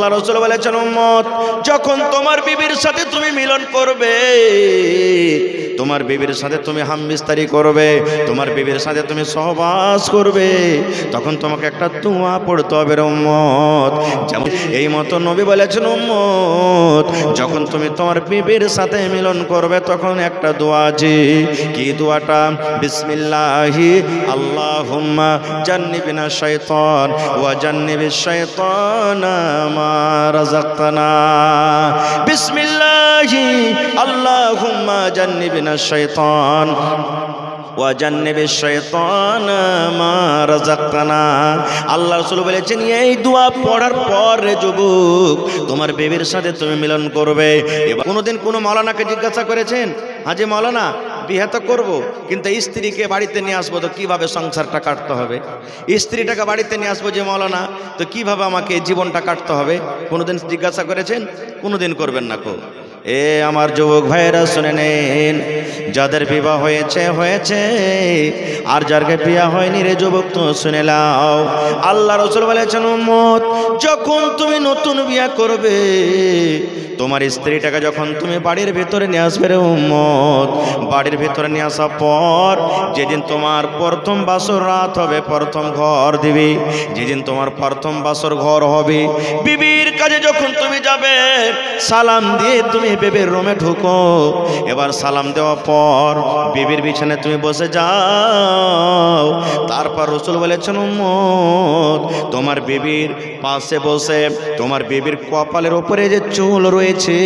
আল্লাহ রাসূল বলেছেন উম্মত যখন তোমার বিবির সাথে তুমি মিলন করবে, তোমার বিবির সাথে তুমি হামবিস্তারি করবে, তোমার বিবির সাথে তুমি সহবাস করবে, তখন তোমাকে একটা দোয়া পড়তে হবে রে উম্মত। যেমন এই মতো নবী বলেছেন উম্মত যখন তুমি তোমার বিবির সাথে মিলন করবে তখন একটা দোয়া আছে। কি দোয়াটা? বিসমিল্লাহি আল্লাহুম্মা জান্নিবিনা শাইতান ওয়া জান্নিবিশ শাইতানা মা রাযাকতানা। বিসমিল্লাহি আল্লাহুম্মা জান্নিবিনা শাইতান ওয়া জান্নিবিশ শাইতানা মা রাযাকতানা। আল্লাহ রাসূল বলেছেন এই দোয়া পড়ার পর রে যুবক তোমার বিবির সাথে তুমি মিলন করবে। এবার কোনোদিন কোনো মাওলানাকে জিজ্ঞাসা করেছেন, হাজি মাওলানা বিয়ে তো করবো কিন্তু স্ত্রীকে বাড়িতে নিয়ে আসবো, তো কিভাবে সংসারটা কাটতে হবে? স্ত্রীটাকে বাড়িতে নিয়ে আসবো যে মাওলানা, তো কিভাবে আমাকে জীবনটা কাটতে হবে? কোনোদিন জিজ্ঞাসা করেছেন? কোনোদিন করবেন না কো। এ আমার যুবক ভাইয়েরা শুনে নেন, যাদের বিবাহ হয়েছে হয়েছে, আর যারকে বিয়া হয়নি রে যুবক তো শুনে নাও। আল্লাহ রাসূল বলেছেন উম্মত যখন তুমি নতুন বিয়া করবে, তোমার স্ত্রীটাকে যখন তুমি বাড়ির ভিতরে নিয়ে আসবে রে উম্মত, বাড়ির ভিতরে নিয়ে আসার পর যেদিন তোমার প্রথম বাসর রাত হবে, প্রথম ঘর দিবি, যেদিন তোমার প্রথম বাসর ঘর হবে, বিবির কাছে যখন তুমি যাবে সালাম দিয়ে তুমি বিবির রুমে ঢুকো। এবার সালাম দেওয়ার পর বিবির বিছানায় তুমি বসে যাও। তারপর রাসূল বলেছেন উম্মত তোমার বিবির পাশে বসে তোমার বিবির কপালের উপরে যে চুল রয়েছে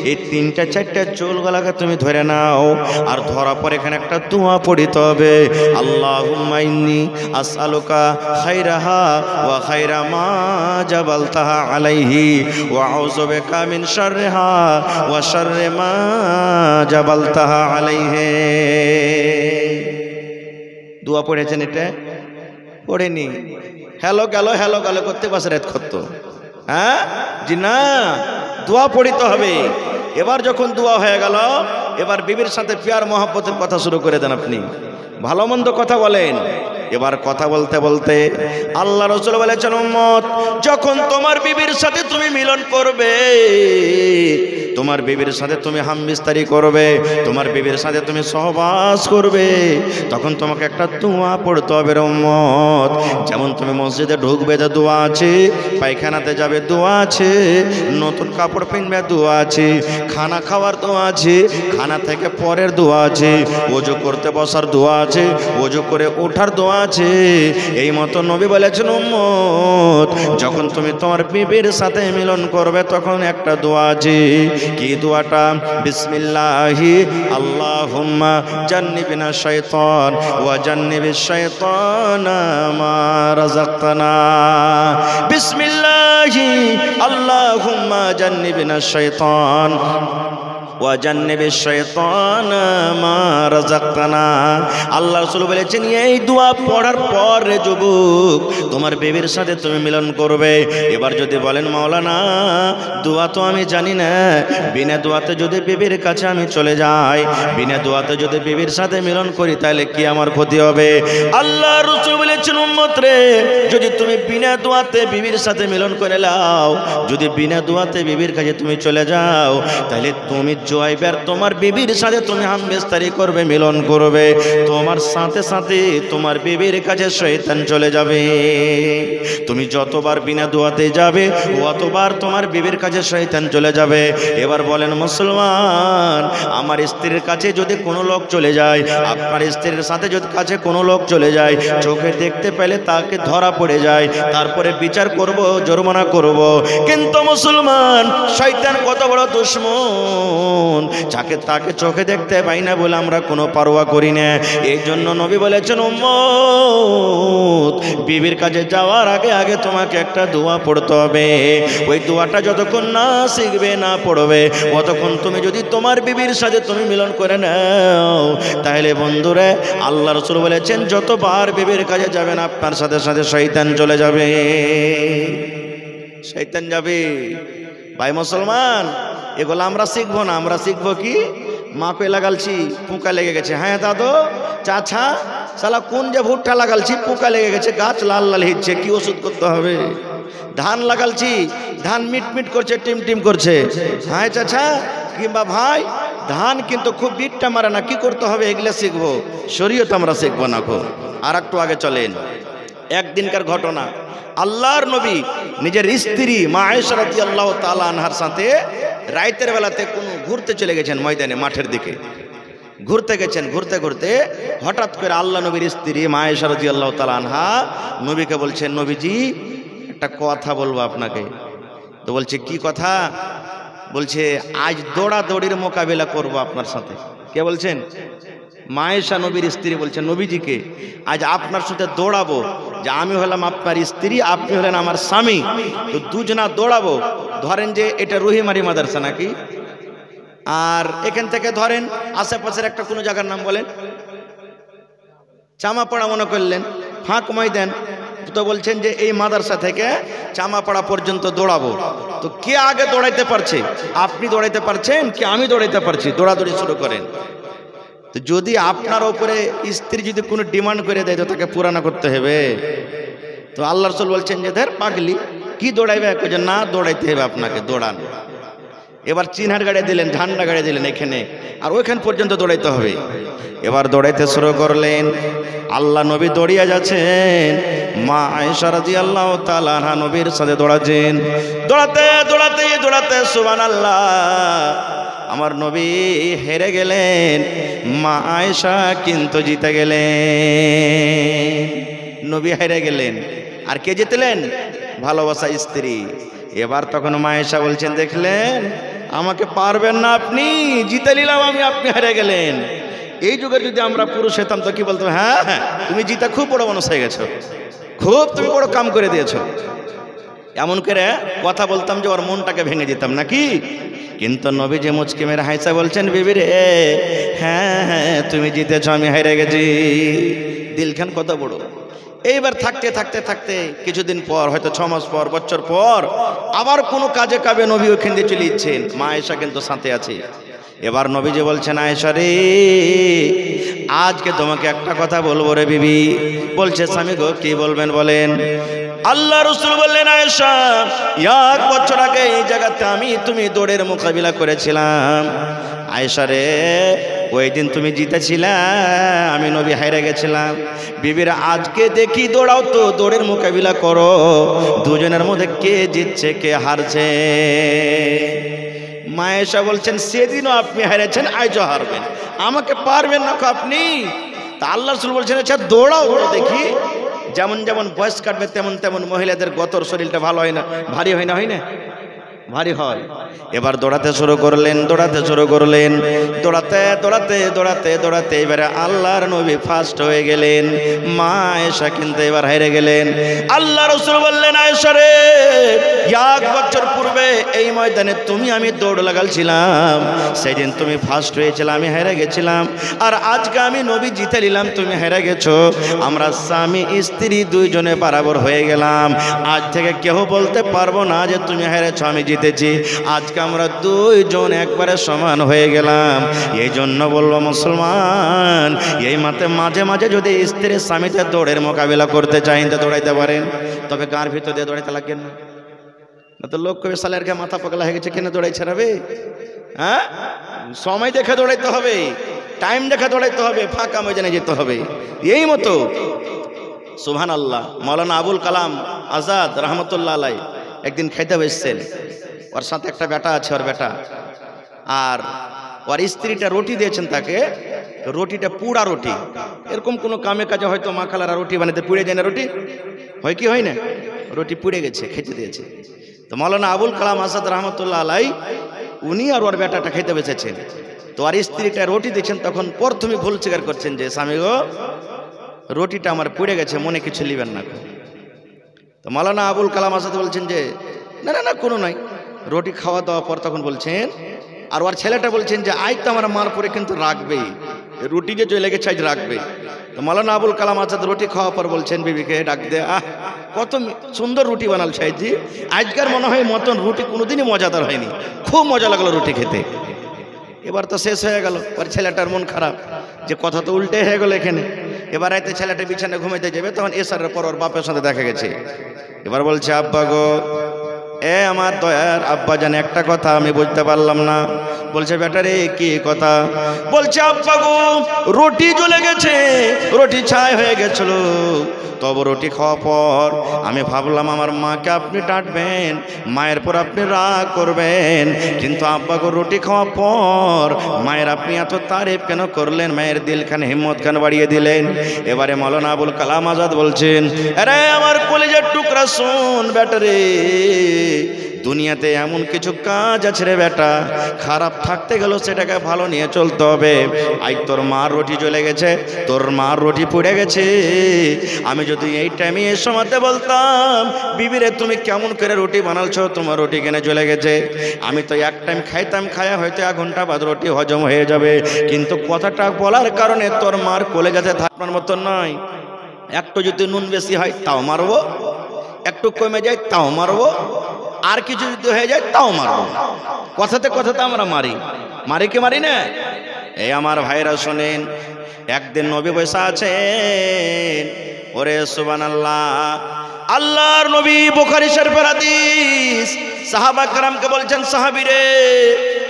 এই 3টা 4টা চুলগুলোকে তুমি ধরে নাও, আর ধরার পর এখানে একটা দোয়া পড়িতে হবে। আল্লাহুম্মা ইন্নী আসআলুকা খায়রাহা ওয়া খায়রা মা জাবালতাহা আলাইহি ওয়া আউযু বিকা মিন শাররিহা ওয়া শাররি মা জাবালতাহা আলাইহি। দোয়া পড়েছেন? এটা পড়েনি। হ্যালো গেল করতে পাশে রাত করতো, হ্যাঁ জি না, দোয়া পড়িতে হবে। এবার যখন দোয়া হয়ে গেল এবার বিবির সাথে প্যার মহব্বতের কথা শুরু করে দেন। আপনি ভালো মন্দ কথা বলেন। এবার কথা বলতে বলতে আল্লাহ রাসূল বলেছেন উম্মত যখন তোমার বিবির সাথে তুমি মিলন করবে, তোমার বিবির সাথে তুমি হামবিস্তারি করবে, তোমার বিবির সাথে তুমি সহবাস করবে, তখন তোমাকে একটা দোয়া পড়তে হবে রে উম্মত। যেমন তুমি মসজিদে ঢুকবে তো দোয়া আছে, পায়খানাতে যাবে দোয়া আছে, নতুন কাপড় কিনবে দোয়া আছে, খানা খাওয়ার দোয়া আছে, খানা থেকে পরের দোয়া আছে, ওযু করতে বসার দোয়া আছে, ওযু করে ওঠার দোয়া আছে। এই মতো নবী বলেছেন উম্মত যখন তুমি তোমার বিবির সাথে মিলন করবে তখন একটা দোয়া আছে। কি দোয়াটা? বিসমিল্লাহি আল্লাহুম্মা জান্নিবিনা শাইতান ওয়া জান্নিবিশ শাইতানা মা রাযাকতানা। বিসমিল্লাহি আল্লাহুম্মা জান্নিবিনা শাইতান ওয়া জান্নিবিশ শাইতানা মা রাযাকতানা। আল্লাহ রাসূল বলেছেন এই দোয়া পড়ার পর রে যুবক তোমার বিবির সাথে তুমি মিলন করবে। এবার যদি বলেন মাওলানা দোয়া তো আমি জানি না, বিনা দোয়াতে যদি বিবির কাছে আমি চলে যাই, বিনা দোয়াতে যদি বিবির সাথে মিলন করি তাহলে কি আমার ক্ষতি হবে? আল্লাহ রাসূল বলেছেন উম্মত রে যদি তুমি বিনা দোয়াতে বিবির সাথে মিলন করে নাও, যদি বিনা দোয়াতে বিবির কাছে তুমি চলে যাও, তাহলে তুমি জয়বার তোমার বিবির সাথে তুমি হামবিস্তারি করবে, মিলন করবে, তোমার সাথে সাথে তোমার বিবির কাছে শয়তান চলে যাবে। তুমি যতবার বিনা দোয়াতে যাবে অতবার তোমার বিবির কাছে শয়তান চলে যাবে। এবার বলেন মুসলমান আমার স্ত্রীর কাছে যদি কোনো লোক চলে যায়, আপনার স্ত্রীর সাথে যদি কাছে কোনো লোক চলে যায়, চোখে দেখতে পেলে তাকে ধরা পড়ে যায়, তারপরে বিচার করব, জরিমানা করব। কিন্তু মুসলমান শয়তান কত বড় দুশমন, যাকে তাকে চোখে দেখতে পাই না বলে আমরা কোনো পারোয়া করি না। এই জন্য নবী বলেছেন উম্মত বিবির কাছে যাওয়ার আগে আগে তোমাকে একটা দোয়া পড়তে হবে। ওই দোয়াটা যতক্ষণ না শিখবে না পড়বে ততক্ষণ তুমি যদি তোমার বিবির সাথে তুমি মিলন করে নাও, তাহলে বন্ধুরা আল্লাহ রাসূল বলেছেন যতবার বিবির কাছে যাবেন আপনার সাথে সাথে শয়তান চলে যাবে, শয়তান যাবে। ভাই মুসলমান এগুলো আমরা শিখবো না, আমরা শিখবো কি মাকে লাগালছি পোকা লেগে গেছে, হ্যাঁ দাদু চাচা শালা কোন যে ভুট্টা লাগালছি পোকা লেগে গেছে, গাছ লাল লাল হিচ্ছে, কি ওষুধ করতে হবে? ধান লাগালছি, ধান মিটমিট করছে, টিম টিম করছে। হ্যাঁ চাচা কিংবা ভাই, ধান কিন্তু খুব বিটটা মারে না, কি করতে হবে এগুলা শিখবো, শরীয়ত আমরা শিখবো না। আর একটু আগে চলেন, একদিনকার ঘটনা। আল্লাহর নবী নিজের স্ত্রী মা আয়েশা রাদিয়াল্লাহু তাআলা আনহার সাথে রাতের বেলাতে কোন ঘুরতে চলে গেছেন, ময়দানে মাঠের দিকে ঘুরতে গেছেন। ঘুরতে ঘুরতে হঠাৎ করে আল্লাহ নবীর স্ত্রী মা আয়েশা রাদিয়াল্লাহু তাআলা আনহা নবীকে বলছেন, নবীজি একটা কথা বলবো আপনাকে। তো বলছে কি কথা? বলছে আজ দৌড়াদৌড়ির মোকাবিলা করব আপনার সাথে। কে বলছেন? মা আয়েশা নবীর স্ত্রী বলছেন, নবীজিকে আজ আপনার সাথে দৌড়াবো, যে আমি হলাম আপনার স্ত্রী, আপনি হলেন আমার স্বামী, তো দুজনা দৌড়াবো। ধরেন যে এটা রহিমারি মাদ্রাসা নাকি, আর এখান থেকে ধরেন আশেপাশের একটা কোনো জায়গার নাম বলেন, চামাপাড়া মনে করলেন, ফাঁক ময়দান। তো বলছেন যে এই মাদ্রাসা থেকে চামাপাড়া পর্যন্ত দৌড়াবো, তো কে আগে দৌড়াইতে পারছে? আপনি দৌড়াইতে পারছেন কি আমি দৌড়াইতে পারছি? দৌড়াদৌড়ি শুরু করেন। তো যদি আপনার উপরে স্ত্রী যদি কোনো ডিমান্ড করে দেয় তো তাকে পুরানা করতে হবে। তো আল্লাহ রাসূল বলছেন যে ধর পাগলি, কি দৌড়াইবে? যে না, দৌড়াইতে হবে আপনাকে, দৌড়ান। এবার চিনহার গাড়ি দিলেন, ঝান্ডা গাড়ি দিলেন এখানে, আর ওইখান পর্যন্ত দৌড়াইতে হবে। এবার দৌড়াইতে শুরু করলেন। আল্লাহ নবী দৌড়িয়ে যাচ্ছেন, মা আয়েশা রাদিয়াল্লাহু তাআলা আনহা নবীর সাথে দৌড়াচ্ছেন। দৌড়াতে দৌড়াতে দৌড়াতে সুবহানাল্লাহ, আমার নবী হেরে গেলেন, মা আয়েশা কিন্তু জিতে গেলেন। নবী হেরে গেলেন, আর কে জিতলেন? ভালোবাসা স্ত্রী। এবার তখন মা আয়েশা বলছেন, দেখলেন আমাকে পারবেন না আপনি, জিতে নিলাম আমি, আপনি হেরে গেলেন। এই যুগে যদি আমরা পুরুষ হতাম তো কি বলতাম? হ্যাঁ হ্যাঁ, তুমি জিতে খুব বড় মানুষ হয়ে গেছো, খুব তুমি বড় কাম করে দিয়েছো, এমন করে কথা বলতাম যে ওর মনটাকে ভেঙে দিতাম নাকি। কিন্তু নবী যে মুচকি মেরে হাসা বলছেন, বিবি রে হ্যাঁ হ্যাঁ তুমি জিতেছ, আমি হেরে গেছি। দিলখান কত বড়। এইবার থাকতে থাকতে থাকতে কিছুদিন পর, হয়তো 6 মাস পর, বছর পর, আবার কোনো কাজে কাবে নবী ওখান দিয়ে চলে যাচ্ছেন, মা আয়েশা কিন্তু সাথে আছে। এবার নবীজি বলছেন, আয়েশা রে আজকে তোমাকে একটা কথা বলবো রে বিবি। বলছে, স্বামী গো কি বলবেন বলেন। আল্লাহ রাসূল বললেন, আয়েশা 1 বছর আগে এই জায়গাতে আমি তুমি দৌড়ের মোকাবিলা করেছিলাম। আয়েশা রে ওই দিন তুমি জিতেছিলা, আমি নবী হাইরে গেছিলাম। বিবিরা আজকে দেখি দৌড়াও তো, দৌড়ের মোকাবিলা করো, দুজনের মধ্যে কে জিতছে কে হারছে। মা আয়েশা বলছেন, সেদিনও আপনি হারেছেন, আজও হারবেন, আমাকে পারবেন না আপনি। তা আল্লাহ রাসূল বলছেন, আচ্ছা দৌড়াও তো দেখি। যেমন যেমন বয়স কাটবে তেমন তেমন মহিলাদের গতর শরীরটা ভালো হয় না, ভারী হয় না, হয় না ভারী হয়। এবার দৌড়াতে শুরু করলেন, দৌড়াতে শুরু করলেন, দৌড়াতে দৌড়াতে দৌড়াতে দৌড়াতে এবারে আল্লাহর নবী ফার্স্ট হয়ে গেলেন, মা আয়েশা কিন্তু এবার হেরে গেলেন। আল্লাহ রাসূল বললেন, আয়েশা রে 1 বছর পূর্বে এই ময়দানে তুমি আমি দৌড় লাগালছিলাম, সেদিন তুমি ফার্স্ট হয়েছিলে, আমি হেরে গেছিলাম, আর আজকে আমি নবী জিতে নিলাম, তুমি হেরে গেছো। আমরা স্বামী স্ত্রী দুইজনে বরাবর হয়ে গেলাম। আজ থেকে কেউ বলতে পারবো না যে তুমি হেরেছো আমি জিতেছি। আজকে আমরা দুইজন একবারে সমান হয়ে গেলাম। এই জন্য বলবো মুসলমান, এই মাঝে মাঝে যদি স্ত্রীর স্বামীতে দৌড়ের মোকাবিলা করতে চাই তো দৌড়াইতে পারেন, তবে গাঁর ভিতর দিয়ে দৌড়াইতে লাগেন না। তো লোক কবে সালের কে মাথা পাগলা হয়ে গেছে, কেন দৌড়াইছে রে? হ্যাঁ, সময় দেখে দৌড়াইতে হবে, টাইম দেখে দৌড়াইতে হবে, ফাঁকা ময়দানে যেতে হবে। এই মতো সুবহানাল্লাহ, মাওলানা আবুল কালাম আজাদ রহমতুল্লাহ আলাই একদিন খাইতে বসছেন, ওর সাথে একটা বেটা আছে, ওর বেটা আর ওর স্ত্রীটা রুটি দিয়েছেন তাকে, রুটিটা পুড়া রুটি। এরকম কোনো কামে কাজে হয়তো মা খালারা রুটি বানাতে পুড়ে যায় না, রুটি হয় কি হয় না, রুটি পুড়ে গেছে, খেতে দিয়েছে। তো মাওলানা আবুল কালাম আজাদ রহমতুল্লাহ আলাই উনি আর ওর বেটাটা খেতে বসেছেন। তো আর স্ত্রীটা রুটি দিচ্ছেন, তখন প্রথমে ভুল স্বীকার করছেন যে স্বামী গো রুটিটা আমার পুড়ে গেছে, মনে কিছু নিবেন না। তো মাওলানা আবুল কালাম আজাদ বলছেন যে না না না কোনো নাই। রুটি খাওয়া দাওয়ার পর তখন বলছেন, আর ওর ছেলেটা বলছেন যে আজ তো আমার মার পরে কিন্তু রাখবেই, রুটি যে চলে গেছে আজ রাখবে। তো মাওলানা আবুল কালাম আজাদ রুটি খাওয়ার পর বলছেন বিবিকে ডাক দে, কত সুন্দর রুটি বানাল সাইজি, আজকের মনে হয় মতন রুটি কোনোদিনই মজাদার হয়নি, খুব মজা লাগলো রুটি খেতে। এবার তো শেষ হয়ে গেল, ওর ছেলেটার মন খারাপ যে কথা তো উল্টে হয়ে গেল এখানে। এবার রাতে ছেলেটা বিছানায় ঘুমাইতে যাবে, তখন এসারের পর ওর বাপের সাথে দেখা গেছে। এবার বলছে আব্বা গো, এ আমার দয়ার আব্বা জানে একটা কথা আমি বুঝতে পারলাম না। বলছে বেটা রে কি কথা? বলছে আব্বা গো, রুটি জ্বলে গেছে, রুটি ছাই হয়ে গেছিল, তবে রুটি খাওয়ার পর আমি ভাবলাম আমার মাকে আপনি ডাঁটবেন, মায়ের পর আপনি রাগ করবেন, কিন্তু আব্বা গো রুটি খাওয়ার পর মায়ের আপনি এত তারিফ কেন করলেন, মায়ের দিলখান হিম্মত খান বাড়িয়ে দিলেন। এবারে মাওলানা আবুল কালাম আজাদ বলছেন, আরে আমার কলিজার টুকরা শোন বেটা রে, দুনিয়াতে এমন কিছু কাজ আছে রে বেটা, খারাপ থাকতে গেল সেটাকে ভালো নিয়ে চলতে হবে। আজ তোর মার রুটি জ্বলে গেছে, তোর মার রুটি পুড়ে গেছে, আমি যদি এই টাইমে এ সময়তে বলতাম বিবিরে তুমি কেমন করে রুটি বানালছো, তোমার রুটি কেনে জ্বলে গেছে, আমি তো এক টাইম খাইতাম, খায়া হয়তো 1 ঘন্টা বাদ রুটি হজম হয়ে যাবে, কিন্তু কথাটা বলার কারণে তোর মার কলেজাতে থাকার মতো নয়। একটু যদি নুন বেশি হয় তাও মারবো, একটু কমে যায় তাও মারবো, আর কিছু যদি হয়ে যায় তাও মারবো। কথাতে কথাতে আমরা মারি কি মারি না? এই আমার ভাইরা শোনেন, একদিন নবী বসে আছেন, ওরে সুবহানাল্লাহ, আল্লাহর নবী বুখারী শরীফের হাদিস, সাহাবা کرامকে বলছেন সাহাবীরে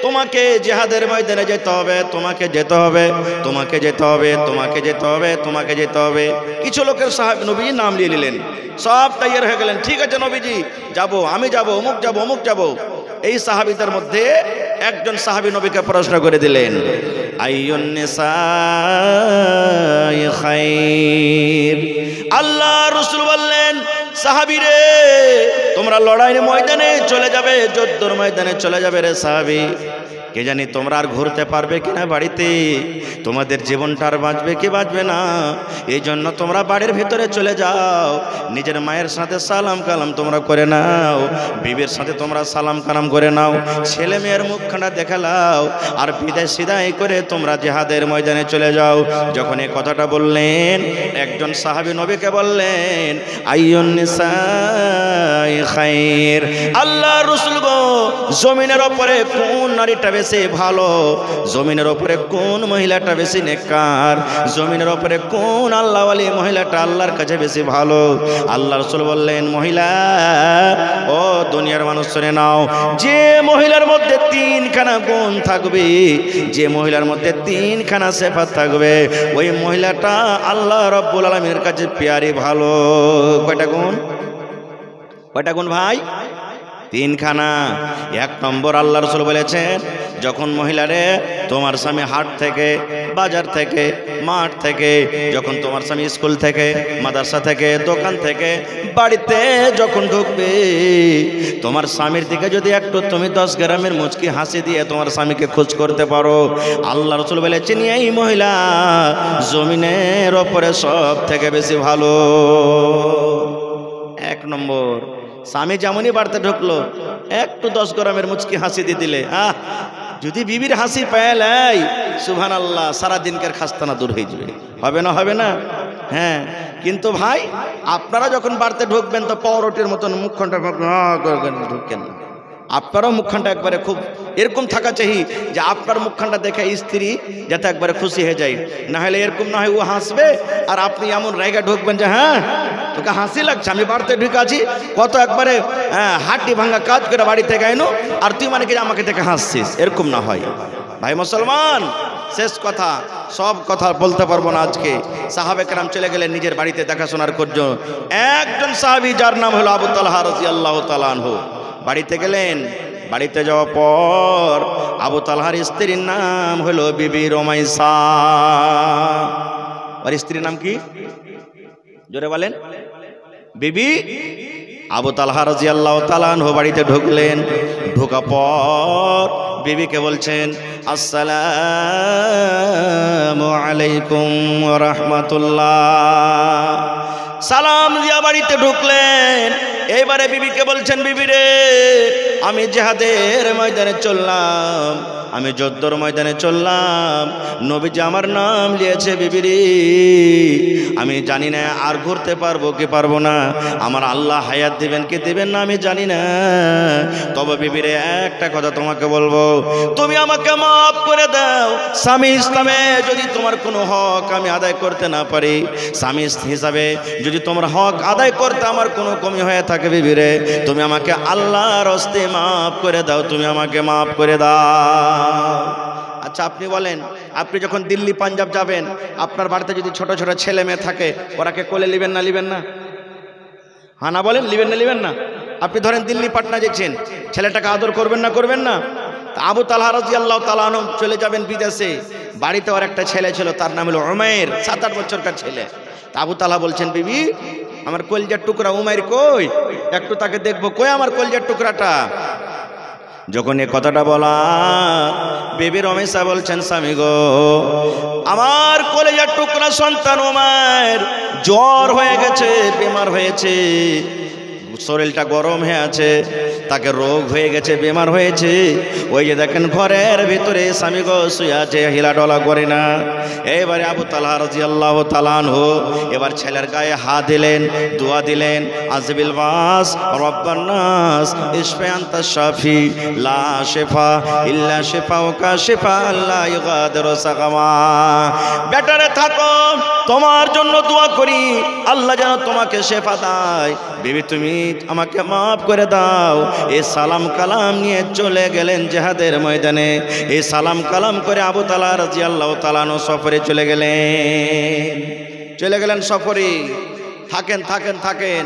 তোমাকে জিহাদের ময়দানে যেতে হবে, তোমাকে যেতে হবে, তোমাকে যেতে হবে, তোমাকে যেতে হবে, তোমাকে যেতে হবে। কিছু লোকের সাহাবী নবী নাম নিয়ে নিলেন, সব তৈয়ার হয়ে গেলেন, ঠিক আছে নবীজি যাব, আমি যাব, অমুক যাব, অমুক যাব। এই সাহাবীদের মধ্যে একজন সাহাবী নবীকে প্রশ্ন করে দিলেন, আইয়ুন নিসাই খায়র। আল্লাহ রাসূল বললেন, সাহাবীরে তোমরা লড়াইয়ের ময়দানে চলে যাবে, যুদ্ধের ময়দানে চলে যাবে রে সাহাবী, কে জানি তোমরা আর ঘুরতে পারবে কিনা বাড়িতে, তোমাদের জীবনটা আর বাঁচবে কি বাঁচবে না, এই জন্য তোমরা বাড়ির ভিতরে চলে যাও, নিজের মায়ের সাথে সালাম কালাম তোমরা করে নাও, বিবির সাথে তোমরা সালাম কালাম করে নাও, ছেলে মেয়ের মুখখানা দেখালাও, আর বিদায় সিদায় করে তোমরা জিহাদের ময়দানে চলে যাও। যখন এই কথাটা বললেন, একজন সাহাবী নবীকে বললেন, আইয়ুন নিসাই খায়র। আল্লাহ রাসূল গো, জমিনের উপরে কোন নারীটা বেশি ভালো, জমিনের উপরে কোন মহিলাটা বেশি নেককার, জমিনের উপরে কোন আল্লাহওয়ালি মহিলাটা আল্লাহর কাছে বেশি ভালো? আল্লাহ রাসূল বললেন, মহিলা, ও দুনিয়ার মানুষ শুনে নাও, যে মহিলার মধ্যে 3খানা গুণ থাকবে, যে মহিলার মধ্যে 3খানা সিফাত থাকবে, ওই মহিলাটা আল্লাহ রাব্বুল আলামিনের কাছে প্যারি ভালো। কয়টা গুণ? কয়টা গুণ ভাই? 3খানা। 1 নম্বর আল্লাহ রাসূল বলেছেন, যখন মহিলারে তোমার স্বামী হাট থেকে, বাজার থেকে, মাঠ থেকে, যখন তোমার স্বামী স্কুল থেকে, মাদ্রাসা থেকে, দোকান থেকে, বাড়িতে যখন ঢুকবে, তোমার স্বামীর দিকে যদি একটু তুমি 10 গ্রামের মুচকি হাসি দিয়ে তোমার স্বামীকে খোঁজ করতে পারো, আল্লাহ রাসূল বলেছেন এই মহিলা জমিনের ওপরে সব থেকে বেশি ভালো। 1 নম্বর, স্বামী যেমনই বাড়িতে ঢুকলো একটু 10 গ্রামের মুচকি হাসি দিয়ে দিলে, যদি বিবির হাসি পেলাই সুবহানাল্লাহ, সারা দিনকার খাস্তানা দূর হয়ে যাবে। হবে না? হবে না? হ্যাঁ। কিন্তু ভাই আপনারা যখন বাড়িতে ঢুকবেন তো পাউরুটির মতন মুখখানটা ঢুকবেন না, আপনারও মুখখানটা একবারে খুব এরকম থাকা চাই যে আপনার মুখখানটা দেখে স্ত্রী যাতে একবারে খুশি হয়ে যায়, না হলে এরকম না হয় ও হাসবে আর আপনি এমন জায়গা ঢুকবেন যে হ্যাঁ তোকে হাসি লাগছে, আমি বাড়িতে ঢুকে আছি, কত একবারে হাড্ডি ভাঙা কাজ করে বাড়ি থেকে আইনো আর তুই মানে কি আমাকে দেখে হাসছিস, এরকম না হয়। ভাই মুসলমান, শেষ কথা, সব কথা বলতে পারবো না আজকে। সাহাবে কেরাম চলে গেলেন নিজের বাড়িতে দেখাশোনার জন্য। একজন সাহাবী যার নাম হলো আবু তালহা রাদিয়াল্লাহু তাআলা আনহু বাড়িতে গেলেন। বাড়িতে যাওয়ার পর আবু তালহার স্ত্রীর নাম হলো বিবি রুমাইসা। আর স্ত্রীর নাম কি? জোরে বলেন। বিবি আবু তালহা রাদিয়াল্লাহু তাআলা আনহু বাড়িতে ঢুকলেন। ঢোকা পর বিবিকে বলছেন, আসসালামু আলাইকুম ওয়া রাহমাতুল্লাহ। সালাম দিয়া বাড়িতে ঢুকলেন। এইবারে বিবিকে বলছেন, বিবি রে, আমি জিহাদের ময়দানে চললাম, আমি যুদ্ধের ময়দানে চললাম, নবীজি আমার নাম নিয়েছে বিবি রে, আমি জানি না আর ঘুরতে পারবো কি পারবো না, আমার আল্লাহ হায়াত দিবেন কি দিবেন না আমি জানি না, তবে বিবি রে একটা কথা তোমাকে বলবো, তুমি আমাকে মাফ করে দাও। স্বামী ইসলামে যদি তোমার কোনো হক আমি আদায় করতে না পারি, স্বামী হিসাবে যদি তোমার হক আদায় করতে আমার কোনো কমি হয়ে থাকে, বিবি রে তুমি আমাকে আল্লাহর হস্তে মাফ করে দাও, তুমি আমাকে মাফ করে দাও। আচ্ছা আপনি বলেন, আপনি যখন দিল্লি পাঞ্জাব যাবেন, আপনার বাড়িতে যদি ছোট ছোট ছেলে মেয়ে থাকে, ওরাকে কোলে নেবেন না নেবেন না? হ্যাঁ না বলেন, নেবেন না নেবেন না? আপনি ধরেন দিল্লি পাটনা যাচ্ছেন, ছেলেটাকে আদর করবেন না করবেন না? আবু তালহা রাদিয়াল্লাহু তাআলা আনহু চলে যাবেন বিদেশে, বাড়িতে ওর একটা ছেলে ছিল, তার নাম হলো উমাইর, 7-8 বছরকার ছেলে। তা আবু তালহা বলছেন, বিবি আমার কলিজার টুকরা উমাইর কই, একটু তাকে দেখবো, কই আমার কলিজার টুকরাটা। যখন এ কথাটা বলা, বিবি রমেশা বলছেন, স্বামী গো আমার কলিজার টুকরা সন্তান উমাইর জ্বর হয়ে গেছে, বেমার হয়েছে, শরীরটা গরম হয়ে আছে, তাকে রোগ হয়ে গেছে, বেমার হয়েছে। ওই যে দেখেন ঘরের ভিতরে স্বামী গো শুয়ে আছে, হিলাডলা করে না। এবারে আবু তালহা রাদিয়াল্লাহু তাআলা আনহু এবার ছেলের গায়ে হাত দিলেন, দোয়া দিলেন, আজবিল বাস রব্বান নাস ইশফি আনতা শাফি লা শিফা ইল্লা শিফাউকা শিফা লা ইগাদিরু সাকামা। বেটারে থাকো, তোমার জন্য দোয়া করি, আল্লাহ যেন তোমাকে শেফা দেয়। বিবি তুমি আমাকে মাফ করে দাও। এই সালাম কালাম নিয়ে চলে গেলেন জিহাদের ময়দানে। এই সালাম কালাম করে আবু তালহা রাদিয়াল্লাহু তাআলা আনহু সফরে চলে গেলেন সফরে। থাকেন থাকেন থাকেন,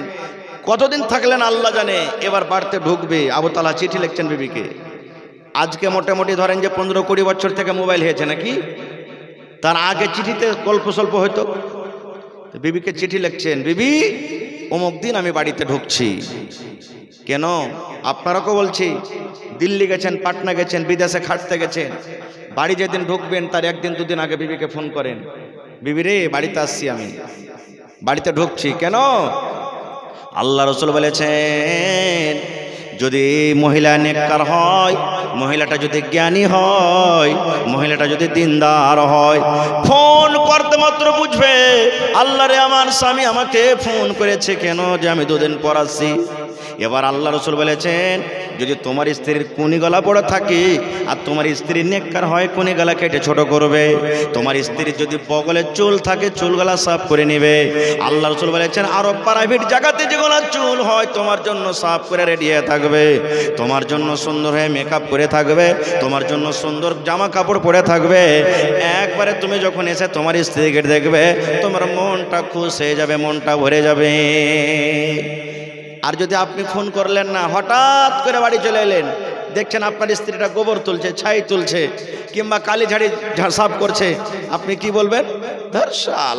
কতদিন থাকলেন আল্লাহ জানে। এবার বাড়িতে ঢুকবে, আবু তালহা চিঠি লিখছেন বিবিকে। আজকে মোটামুটি ধরেন যে 15-20 বছর থেকে মোবাইল হয়েছে নাকি, তার আগে চিঠিতে গল্প স্বল্প হয়তো। বিবিকে চিঠি লিখছেন, বিবি অমুক দিন আমি বাড়িতে ঢুকছি। কেন আপনারাও বলছি, দিল্লি গেছেন, পাটনা গেছেন, বিদেশে খাটতে গেছেন, বাড়ি যেদিন ঢুকবেন তার 1 দিন 2 দিন আগে বিবিকে ফোন করেন, বিবি রে বাড়িতে আসছি, আমি বাড়িতে ঢুকছি। কেন? আল্লাহ রাসূল বলেছেন, যদি মহিলা নেককার হয়, মহিলাটা যদি জ্ঞানী হয়, মহিলাটা যদি দিনদার হয়, ফোন করতে মাত্র বুঝবে আল্লাহ রে আমার স্বামী আমাকে ফোন করেছে কেন, যে আমি 2 দিন পর আসছি। এবার আল্লাহ রাসূল বলেছেন, যদি তোমার স্ত্রীর কুনি গলা পড়ে থাকে আর তোমার স্ত্রী নেককার হয়, কুনি গলা কেটে ছোট করবে। তোমার স্ত্রীর যদি বগলে চুল থাকে, চুলগলা সাফ করে নেবে। আল্লাহ রাসূল বলেছেন, আরো প্রাইভেট জায়গাতে যেগুলো চুল হয় তোমার জন্য সাফ করে রেডি হয়ে থাকবে, তোমার জন্য সুন্দর হয়ে মেকআপ করে থাকবে, তোমার জন্য সুন্দর জামা কাপড় পরে থাকবে। একবারে তুমি যখন এসে তোমার স্ত্রীকে দেখবে, তোমার মনটা খুশ হয়ে যাবে, মনটা ভরে যাবে। আর যদি আপনি ফোন করলেন না, হঠাৎ করে বাড়ি চলে এলেন, দেখছেন আপনার স্ত্রীটা গোবর তুলছে, ছাই তুলছে, কিংবা কালি ঝাড়ি সাফ করছে, আপনি কি বলবেন?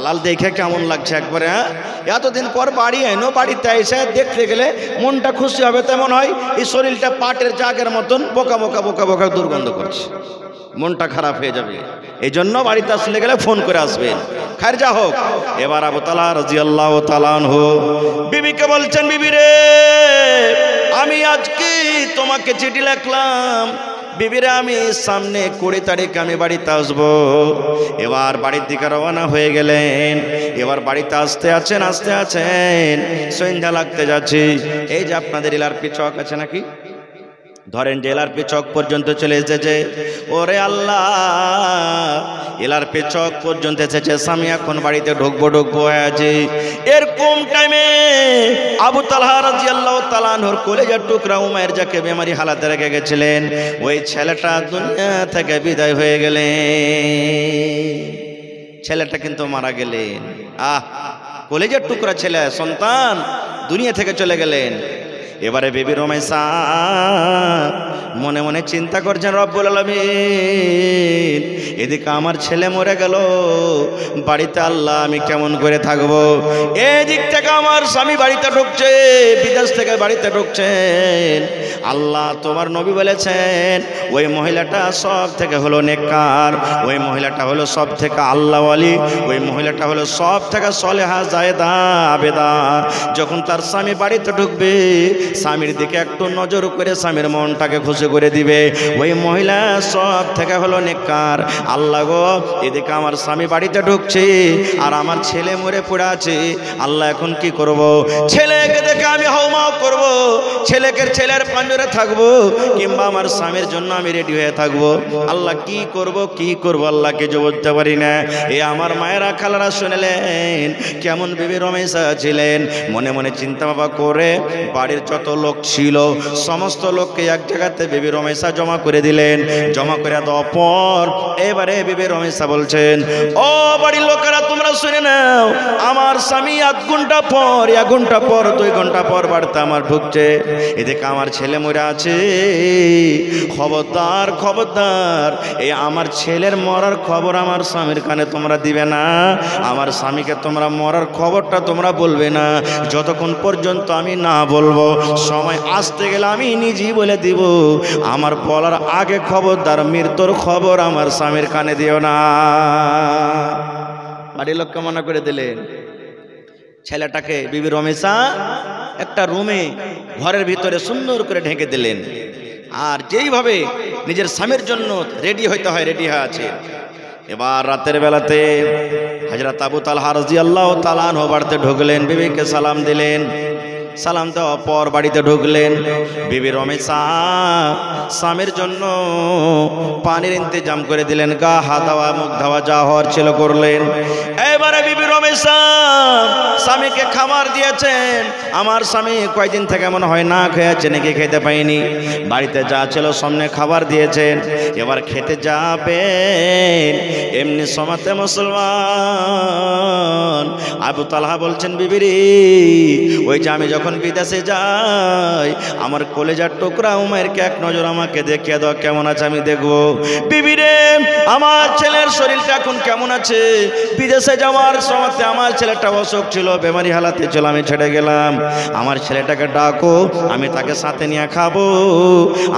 লাল দেখে কেমন লাগছে একবারে, হ্যাঁ এতদিন পর বাড়ি এনো, বাড়িতে এসে দেখতে গেলে মনটা খুশি হবে। তেমন হয় এই শরীরটা পাটের জাগের মতন বোকা বোকা বোকা বোকা দুর্গন্ধ করছে, মনটা খারাপ হয়ে যাবে। এই জন্য বাড়িতে আসলে গেলে ফোন করে আসবেন। খায়ের যা হোক, এবার আবু তালহা রাদিয়াল্লাহু তাআলা আনহু বিবিকে বলছেন, বিবি রে আমি আজকে তোমাকে চিঠি লিখলাম, বিবিরে আমি সামনে 20 তারিখে আমি বাড়িতে আসবো। এবার বাড়ির দিকে রওনা হয়ে গেলেন। এবার বাড়িতে আসতে আছেন সন্ধ্যা লাগতে যাচ্ছে। এই যে আপনাদের এলআরপি চক আছে নাকি, ধরেন যে এলআরপি চক পর্যন্ত চলে এসেছে। ওরে আল্লাহ, এলআরপি চক পর্যন্ত এসেছে, স্বামী এখন বাড়িতে ঢুকবো আছে। এরকম টাইমে আবু তালহা রাদিয়াল্লাহু তাআলা আনহুর কলিজার টুকরা উমাইর, যাকে বেমারি হালাতে রেখে গেছিলেন, ওই ছেলেটা দুনিয়া থেকে বিদায় হয়ে গেলেন। ছেলেটা কিন্তু মারা গেলেন। কলিজার টুকরা ছেলে সন্তান দুনিয়া থেকে চলে গেলেন। এবারে বিবি রমেশা মনে মনে চিন্তা করছেন, রব্বুল আলামিন এদিকে আমার ছেলে মরে গেল, বাড়িতে আল্লাহ আমি কেমন করে থাকবো। এদিক থেকে আমার স্বামী বাড়িতে ঢুকছে, বিদেশ থেকে বাড়িতে ঢুকছেন। আল্লাহ তোমার নবী বলেছেন, ওই মহিলাটা সব থেকে হলো নেককার, ওই মহিলাটা হলো সব থেকে আল্লাহওয়ালি, ওই মহিলাটা হলো সব থেকে সলেহা জায়েদা আবেদা। যখন তার স্বামী বাড়িতে ঢুকবে, স্বামীর দিকে একটু নজর করে স্বামীর মনটাকে খুশি খুশি করে দিবে। ওই মহিলা সব থেকে হলো নেককার। আল্লাহ গো, এদিকে আমার স্বামী বাড়িতে ঢুকছে আর আমার ছেলে মরে পড়ে আছে, আল্লাহ এখন কি করব? ছেলেকে দেখে আমি হাউমাউ করব, ছেলের পাঞ্জরে থাকবো, কিংবা আমার স্বামীর জন্য আমি রেডি হয়ে থাকবো। আল্লাহ কি করব আল্লাহকে যে বলতে পারি না। এ আমার মায়েরা খালারা শুনলেন কেমন বিবি রমেশা ছিলেন। মনে মনে চিন্তা ভাবনা করে বাড়ির যত লোক ছিল সমস্ত লোককে এক জায়গাতে বিবি রমেশা জমা করে দিলেন। জমা করে দেওয়ার পর এবারে বিবি রমেশা বলছেন, ও বাড়ির লোকেরা তোমরা শুনে নাও, আমার স্বামী 1 ঘন্টা পর 2 ঘন্টা পর বাড়িতে আমার ঢুকছে, এদিকে আমার ছেলে মরে আছে। খবরদার এই আমার ছেলের মরার খবর আমার স্বামীর কানে তোমরা দিবে না। আমার স্বামীকে তোমরা মরার খবরটা তোমরা বলবে না যতক্ষণ পর্যন্ত আমি না বলবো। সময় আসতে গেলে আমি নিজেই বলে দিব। আমার বলার আগে খবরদার মৃত্যুর খবর আমার স্বামীর কানে দিও না। বাড়ির লোককে মনে করে দিলেন। ছেলেটাকে বিবি রমেশা একটা রুমে ঘরের ভিতরে সুন্দর করে ঢেকে দিলেন। আর যেইভাবে নিজের স্বামীর জন্য রেডি হইতে হয় রেডি হয়ে আছে। এবার রাতের বেলাতে হযরত আবু তালহা রাদিয়াল্লাহু তাআলা আনহু বাড়িতে ঢুকলেন, বিবিকে সালাম দিলেন। সালাম দেওয়ার পর বাড়িতে ঢুকলেন। বিবি রমেশা স্বামীর জন্য পানির ইন্তজাম করে দিলেন, গা হাত ধোয়া মুখ ধোয়া যা হওয়ার ছিল করলেন। এবারে বিবি রমেশা স্বামীকে খাবার দিয়েছেন। আমার স্বামী কয়েকদিন থেকে মনে হয় না খেয়েছে, নাকি খেতে পাইনি। বাড়িতে যা ছিল সামনে খাবার দিয়েছেন, এবার খেতে যাবেন। এমনি সমাতে মুসলমান আবু তালহা বলছেন, বিবিরে ওই যে আমি যখন বিদেশে যাই আমার কলেজার টুকরা উমাইরকে এক নজর আমাকে দেখিয়ে দাও, কেমন আছে আমি দেখবো। বিবিরে আমার ছেলের শরীরটা এখন কেমন আছে? বিদেশে যাওয়ার সময়তে আমার ছেলেটা অসুখ ছিল, বেমারি হালাতে ছিল, আমি ছেড়ে গেলাম। আমার ছেলেটাকে ডাকো, আমি তাকে সাথে নিয়ে খাবো।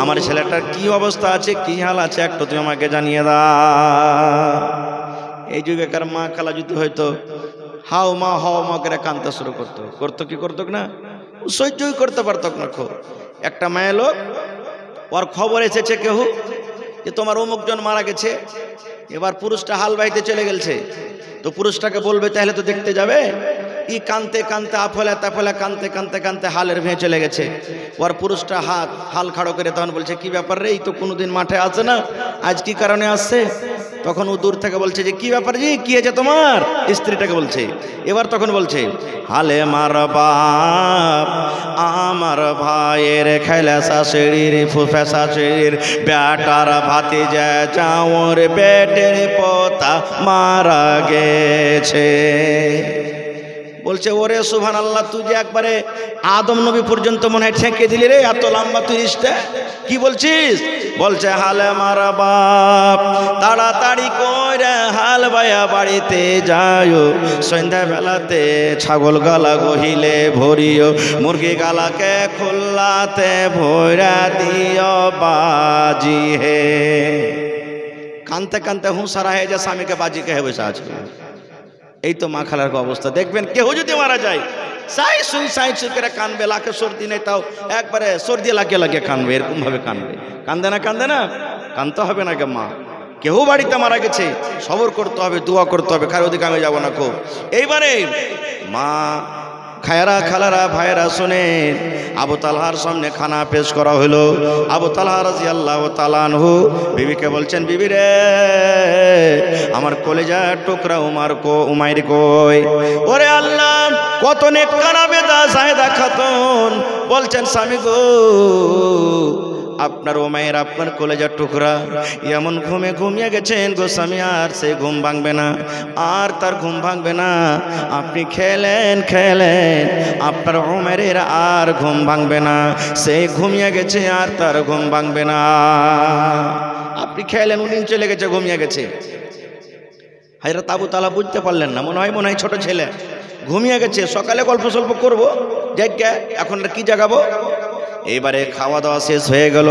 আমার ছেলেটার কি অবস্থা আছে, কি হাল আছে একটু তুমি আমাকে জানিয়ে দাও। এই যুগেকার মা খালা যদি হয়তো হাও মা করে কাঁদতে শুরু করতো কি করতো না, সহ্যই করতে পারত না। একটা মায়ের লোক ওর খবর এসেছে কেউ যে তোমার অমুকজন মারা গেছে। এবার পুরুষটা হাল বাইতে চলে গেছে, তো পুরুষটাকে বলবে তাহলে তো দেখতে যাবে। ই কানতে কানতে আফলে তাফলে কানতে হালের ভেঙে চলে গেছে। ওর পুরুষটা হাল খাড়ো করে তখন বলছে, কি ব্যাপার রে, এই তো কোনোদিন মাঠে আসে না, আজ কি কারণে আসছে? তখন ও দূর থেকে বলছে যে কি ব্যাপার জি, কি হয়েছে তোমার? স্ত্রীটাকে বলছে। এবার তখন বলছে, হালে মার বাপ আমার ভাইয়ের খেলা শাশুড়ির ফুফা শাশুড়ির বেটার ভাতিজা চাওর পেটের পোতা মারা গেছে। বলছে, ওরে সুবহানাল্লাহ, তুই যে একবারে আদম নবী পর্যন্ত মনে হয় ঠেকে দিলি রে, এত লম্বা তুই রিশটা, কি বলছিস? বলছে, হালে মারা বাপ তাড়াতাড়ি করে হাল বাইয়া বাড়িতে যাও, সন্ধ্যা বেলাতে ছাগল গালা গহিলে ভরিও, মুরগি গালাকে খুল্লাতে ভরা দিও বাজি হে। কানতে কানতে হুঁসারা হয়ে যায়, স্বামীকে বাজি কে বসে আছে। এই তো মা খালার অবস্থা। দেখবেন কেউ যদি মারা যায় সাই সুই করে কানবে, লাখে সর্দি নেই তাও একবারে সর্দি লাগে কানবে, এরকম ভাবে কানবে। কান্দে না কানতে হবে না কে মা। কেউ বাড়িতে মারা গেছে সবর করতে হবে, দোয়া করতে হবে, কারো দিকে আমি যাবো না। এইবারে মা খালারা ভাইয়েরা শোনেন, আবু তালহার সামনে খানা পেশ করা হলো। আবু তালহা রাদিয়াল্লাহু তাআলা আনহু বিবিকে বলছেন, বিবি রে আমার কলেজার টুকরা উমাইর কই? ওরে আল্লাহ, কত নেক কানাবে দা সাহেদা খাতুন বলছেন, স্বামী গো আপনার ওমাইর আপনার কলেজার টুকরা এমন ঘুমিয়ে গেছেন গো স্বামী, আর সে ঘুম ভাঙবে না, আর তার ঘুম ভাঙবে না। আপনি খেলেন আপনার ওমাইরের আর ঘুম ভাঙবে না, সে ঘুমিয়ে গেছে আর তার ঘুম ভাঙবে না। আপনি খেলেন, উনি চলে গেছে, ঘুমিয়ে গেছে। হযরত আবু তালহা বুঝতে পারলেন না, মনে হয় ছোট ছেলে ঘুমিয়ে গেছে, সকালে গল্প সল্প করবো, জায়গা এখন কি জাগাবো। এবারে খাওয়া দাওয়া শেষ হয়ে গেল।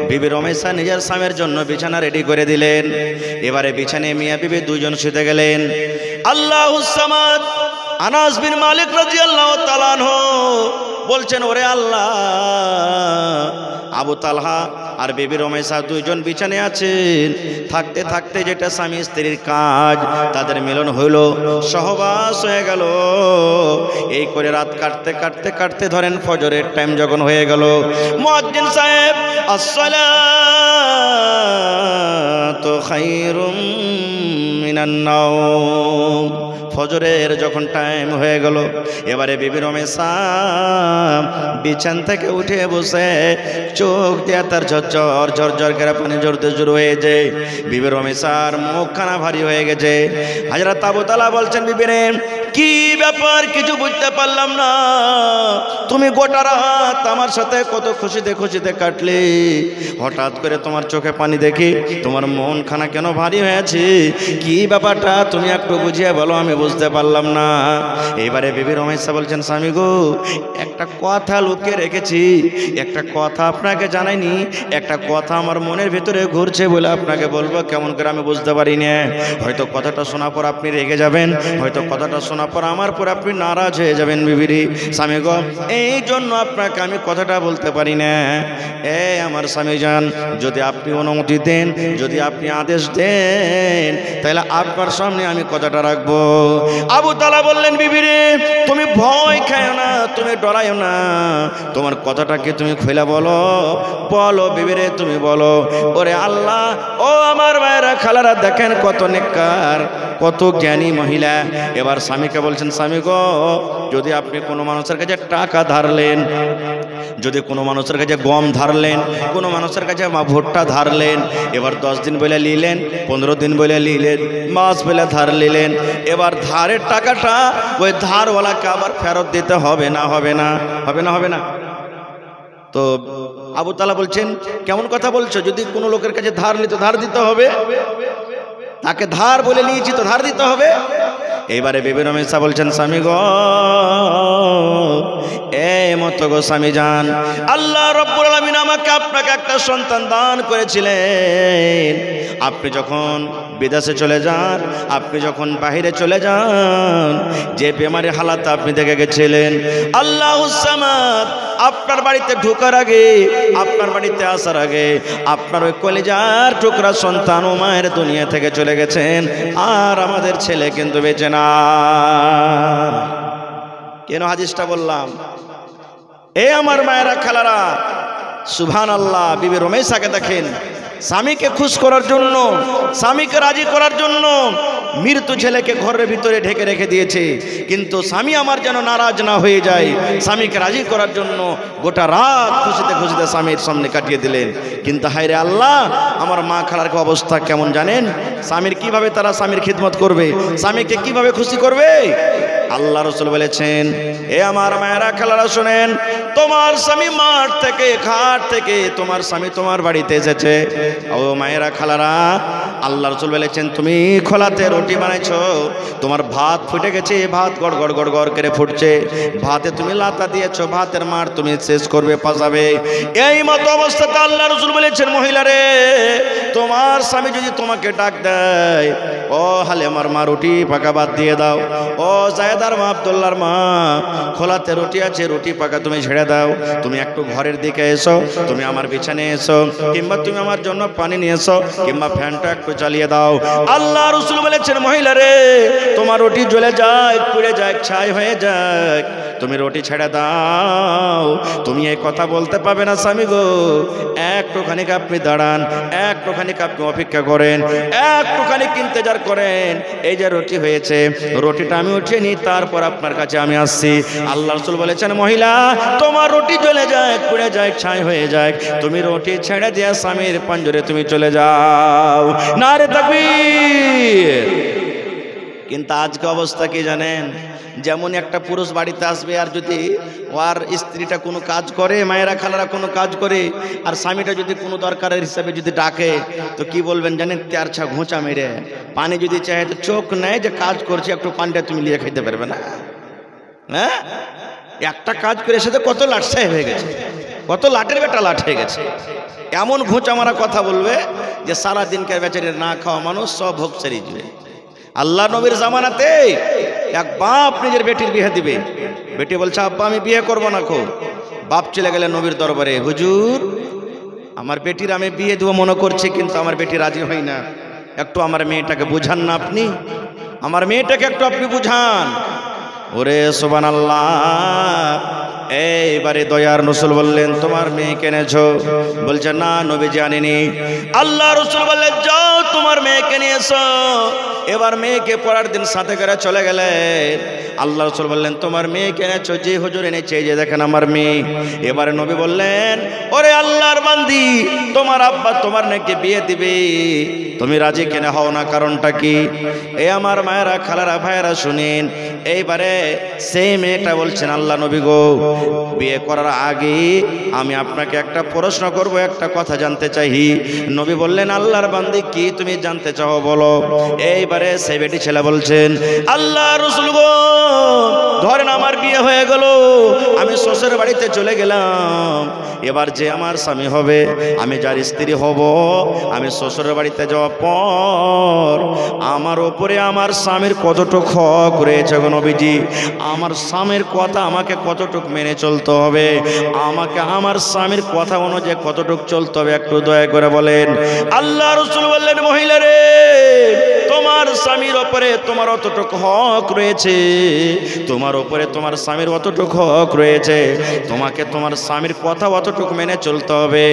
বিবি রমেশা নিজের স্বামীর জন্য বিছানা রেডি করে দিলেন। এবারে বিছানায় মিয়া বিবি দুইজন শুতে গেলেন। আল্লাহুস সামাদ আনাস বিন মালিক রাদিয়াল্লাহু তাআলা আনহু বলছেন, ওরে আল্লাহ, আবু তালহা আর বিবি রমেশা দুইজন বিছানায় আছেন। থাকতে থাকতে যেটা স্বামী স্ত্রীর কাজ, তাদের মিলন হইল, সহবাস হয়ে গেল। এই করে রাত কাটতে কাটতে কাটতে ধরেন ফজরের টাইম যখন হয়ে গেল, মুয়াজ্জিন সাহেব আসসালাতু খায়রুম মিনান নাওম, ফজরের যখন টাইম হয়ে গেল, এবারে বিবি রমেশা বিছান থেকে উঠে বসে চোখ দিয়ে তার ঝরঝর ঝরঝর করে পানি ঝরতে শুরু হয়েছে। বিবি রমেশার মুখখানা ভারী হয়ে গেছে। হযরত আবু তালহা বলছেন, বিবি রে কি ব্যাপার, কিছু বুঝতে পারলাম না, তুমি গোটা রাত আমার সাথে কত খুশিতে খুশিতে কাটলে, হঠাৎ করে তোমার চোখে পানি দেখি তোমার মন খানা কেন ভারী হয়েছে, কি ব্যাপারটা তুমি একটু বুঝিয়ে বলো, আমি বুঝতে পারলাম না। এবারে বিবি রমেশা বলছেন, স্বামী গো একটা কথা লুকিয়ে রেখেছি, একটা কথা আপনাকে জানাইনি, একটা কথা আমার মনের ভিতরে ঘুরছে বলে আপনাকে বলবো, কেমন করে আমি বুঝতে পারি না। হয়তো কথাটা শোনার পর আপনি রেগে যাবেন, হয়তো কথাটা শোনার পর আমার পর আপনি নারাজ হয়ে যাবেন বিবিরি। স্বামী গো এই জন্য আপনাকে আমি কথাটা বলতে পারি না। আমার স্বামী যান, যদি আপনি অনুমতি দেন, যদি আপনি আদেশ দেন, তাহলে আপনার সামনে আমি কথাটা রাখবো। আবু তালহা বললেন, বিবিরে তুমি ভয় খাও না, তুমি ডরাইও না, তোমার কথাটাকে তুমি খুলে বলো, বলো বিবিরে তুমি বলো। ওরে আল্লাহ, ও আমার ভাইরা খালারা দেখেন কত নেককার, কত জ্ঞানী মহিলা। এবার স্বামীকে বলছেন, স্বামী গো যদি আপনি কোনো মানুষের কাছে টাকা ধারলেন, যদি কোনো মানুষের কাছে গম ধারলেন, কোনো মানুষের কাছে ভুট্টা ধারলেন, এবার 10 দিন বলে নিলেন, 15 দিন বলে নিলেন, মাস বলে ধার নিলেন, এবার ধারের টাকাটা ওই ধারওয়ালাকে আবার ফেরত দিতে হবে না, হবে না, হবে না, হবে না? তো আবু তালহা বলছেন, কেমন কথা বলছো, যদি কোনো লোকের কাছে ধার নিতে ধার দিতে হবে, তাকে ধার বলে নিয়েছি তো ধার দিতে হবে। এবারে বিবি রমেশা বলছেন, স্বামী গো এই মতো গো স্বামী যান, আল্লাহ রাব্বুল আলামিন আমাকে আপনাকে একটা সন্তান দান করেছিলেন। আপনি যখন বিদেশে চলে যান, আপনি যখন বাহিরে চলে যান, যে বেমারির হালাতে আপনি দেখে গেছিলেন, আল্লাহুস সামাদ আপনার বাড়িতে ঢোকার আগে, আপনার বাড়িতে আসার আগে আপনার ওই কলিজার টুকরা সন্তান ও মায়ের দুনিয়া থেকে চলে গেছেন, আর আমাদের ছেলে কিন্তু বেঁচে না। কেন হাদিসটা বললাম? এ আমার মায়েরা খালারা, সুবহানাল্লাহ, বিবি রমেশাকে দেখেন, স্বামীকে খুশ করার জন্য, স্বামীকে রাজি করার জন্য মৃত্যু ছেলেকে ঘরের ভিতরে ঢেকে রেখে দিয়েছে, কিন্তু স্বামী আমার যেন নারাজ না হয়ে যায়, স্বামীকে রাজি করার জন্য গোটা রাত খুশিতে খুশিতে স্বামীর সামনে কাটিয়ে দিলেন। কিন্তু হায় রে আল্লাহ, আমার মা খালার অবস্থা কেমন জানেন? স্বামীর কিভাবে তারা স্বামীর খিদমত করবে, স্বামীকে কিভাবে খুশি করবে? আল্লাহ রাসূল বলেছেন, এ আমার মায়েরা খালারা শোনেন, তোমার স্বামী মাঠ থেকে ঘাট থেকে তোমার স্বামী তোমার বাড়িতে এসেছে, ও মায়েরা খালারা, আল্লাহ রাসূল বলেছেন, তুমি খোলাতে রুটি বানাইছো, তোমার ভাত ফুটে গেছে, ভাত গড় গড় গড় গড় করে ফুটছে, ভাতে তুমি লাতা দিয়েছো, ভাতের মার তুমি শেষ করবে, পাজাবে। এই মতো অবস্থাতে আল্লাহ রাসূল বলেছেন, মহিলারে তোমার স্বামী যদি তোমাকে ডাক দেয়, ও হালেমার মা রুটি পাকা বাদ দিয়ে দাও, ও জায়েদার মা আব্দুল্লাহর মা খোলাতে রুটি আছে, রুটি পাকা তুমি ছেড়ে দাও, তুমি একটু ঘরের দিকে এসো, তুমি আমার বিছানায় এসো, কিংবা তুমি আমার জন্য পানি নিয়ে এসো, কিংবা ফ্যানটা একটু চালিয়ে দাও। আল্লাহ রাসূল বলেছেন, মহিলারে তোমার রুটি জ্বলে যায়, পুড়ে যায়, ছাই হয়ে যায়, তুমি রুটি ছেড়ে দাও। তুমি এই কথা বলতে পারবে না স্বামী গো, একটুখানি আপনি দাঁড়ান, একটুখানি আপনি অপেক্ষা করেন, একটুখানি ইন্তজার করেন, এই যে রুটি হয়েছে, রুটিটা আমি উঠিয়ে নিই, তারপর আপনার কাছে আমি আসছি। আল্লাহ রাসূল বলেছেন, মহিলা তোমার রুটি জ্বলে যায়, পুড়ে যায়, ছাই হয়ে যায়, তুমি রুটি ছেড়ে দিয়ে স্বামীর পাঞ্জরে তুমি চলে যাও। নারে তাকবীর। কিন্তু আজকে অবস্থা কি জানেন? যেমন একটা পুরুষ বাড়িতে আসবে, আর যদি ওর স্ত্রীটা কোনো কাজ করে, মায়েরা খালারা কোনো কাজ করে, আর স্বামীটা যদি কোনো দরকারের হিসাবে যদি ডাকে, তো কি বলবেন জানেন? তেরছা ঘোঁচা মেরে পানি যদি চায় তো চোখ নেয় যে কাজ করছে, একটু পানিটা তুমি নিয়ে খাইতে পারবে না? হ্যাঁ, একটা কাজ করে এসে কত লাটসাই হয়ে গেছে, কত লাটের বেটা লাট হয়ে গেছে, এমন ঘোঁচা মারা কথা বলবে যে সারা দিনকার বেচারে না খাওয়া মানুষ সব ভোগ ছেড়ে যাবে। আল্লাহ নবীর জামানাতে এক বাপ নিজের বেটির বিয়ে দিবে, বেটি বলছে, আব্বা আমি বিয়ে করবো না। খো বাপ চলে গেলেন নবীর দরবারে, হুজুর আমার বেটির আমি বিয়ে দেবো মনে করছি, কিন্তু আমার বেটি রাজি হয় না। একটু আমার মেয়েটাকে বুঝান না আপনি, আমার মেয়েটাকে একটু আপনি বুঝান। ওরে সুবহানাল্লাহ। এইবারে দয়ার রাসূল বললেন, তোমার মেয়ে এনেছো? বলছে না নবীজি আনেনি। আল্লাহ রাসূল বললেন, যাও তোমার মেয়েকে নিয়ে এসো। এবার মেয়েকে পরের দিন সাথে করে চলে গেলেন। আল্লাহ রাসূল বললেন, তোমার মেয়েকে এনেছো? যে হুজুর এনেছে, এই যে দেখেন আমার মেয়ে। এবারে নবী বললেন, ওরে আল্লাহর বান্দি, তোমার আব্বা তোমার নাকি বিয়ে দিবে, তুমি রাজি কেন হও না? কারণটা কি? এ আমার মায়েরা, খালারা, ভাইয়েরা শুনেন। এইবারে সেই মেয়েটা বলছেন, আল্লাহ নবী গো, বিয়ে করার আগে আমি আপনাকে একটা প্রশ্ন করব, একটা কথা জানতে চাই। নবী বললেন, আল্লাহর বান্দি কি তুমি জানতে চাও বলো। এইবারে সেই বেটি ছেলে বলছেন, আল্লাহ রাসূল গো, ধরেন আমার বিয়ে হয়ে গেল, আমি শ্বশুর বাড়িতে চলে গেলাম। এবার যে আমার স্বামী হবে, আমি যার স্ত্রী হব, আমি শ্বশুরের বাড়িতে যাওয়ার পর আমার ওপরে আমার স্বামীর কতটুক হক রয়েছে গো নবীজি? আমার স্বামীর কথা আমাকে কতটুক মেনে চলতে হবে? আমাকে আমার স্বামীর কথা অনুযায়ী কতটুক চলতে হবে? একটু দয়া করে বলেন। আল্লাহ রাসূল বললেন, মহিলা রে, তোমার স্বামীর ওপরে তোমার অতটুক হক রয়েছে, তোমার ওপরে তোমার স্বামীর অতটুক হক রয়েছে। তোমাকে তোমার স্বামীর কথা অতটুক মেনে চলতে হবে।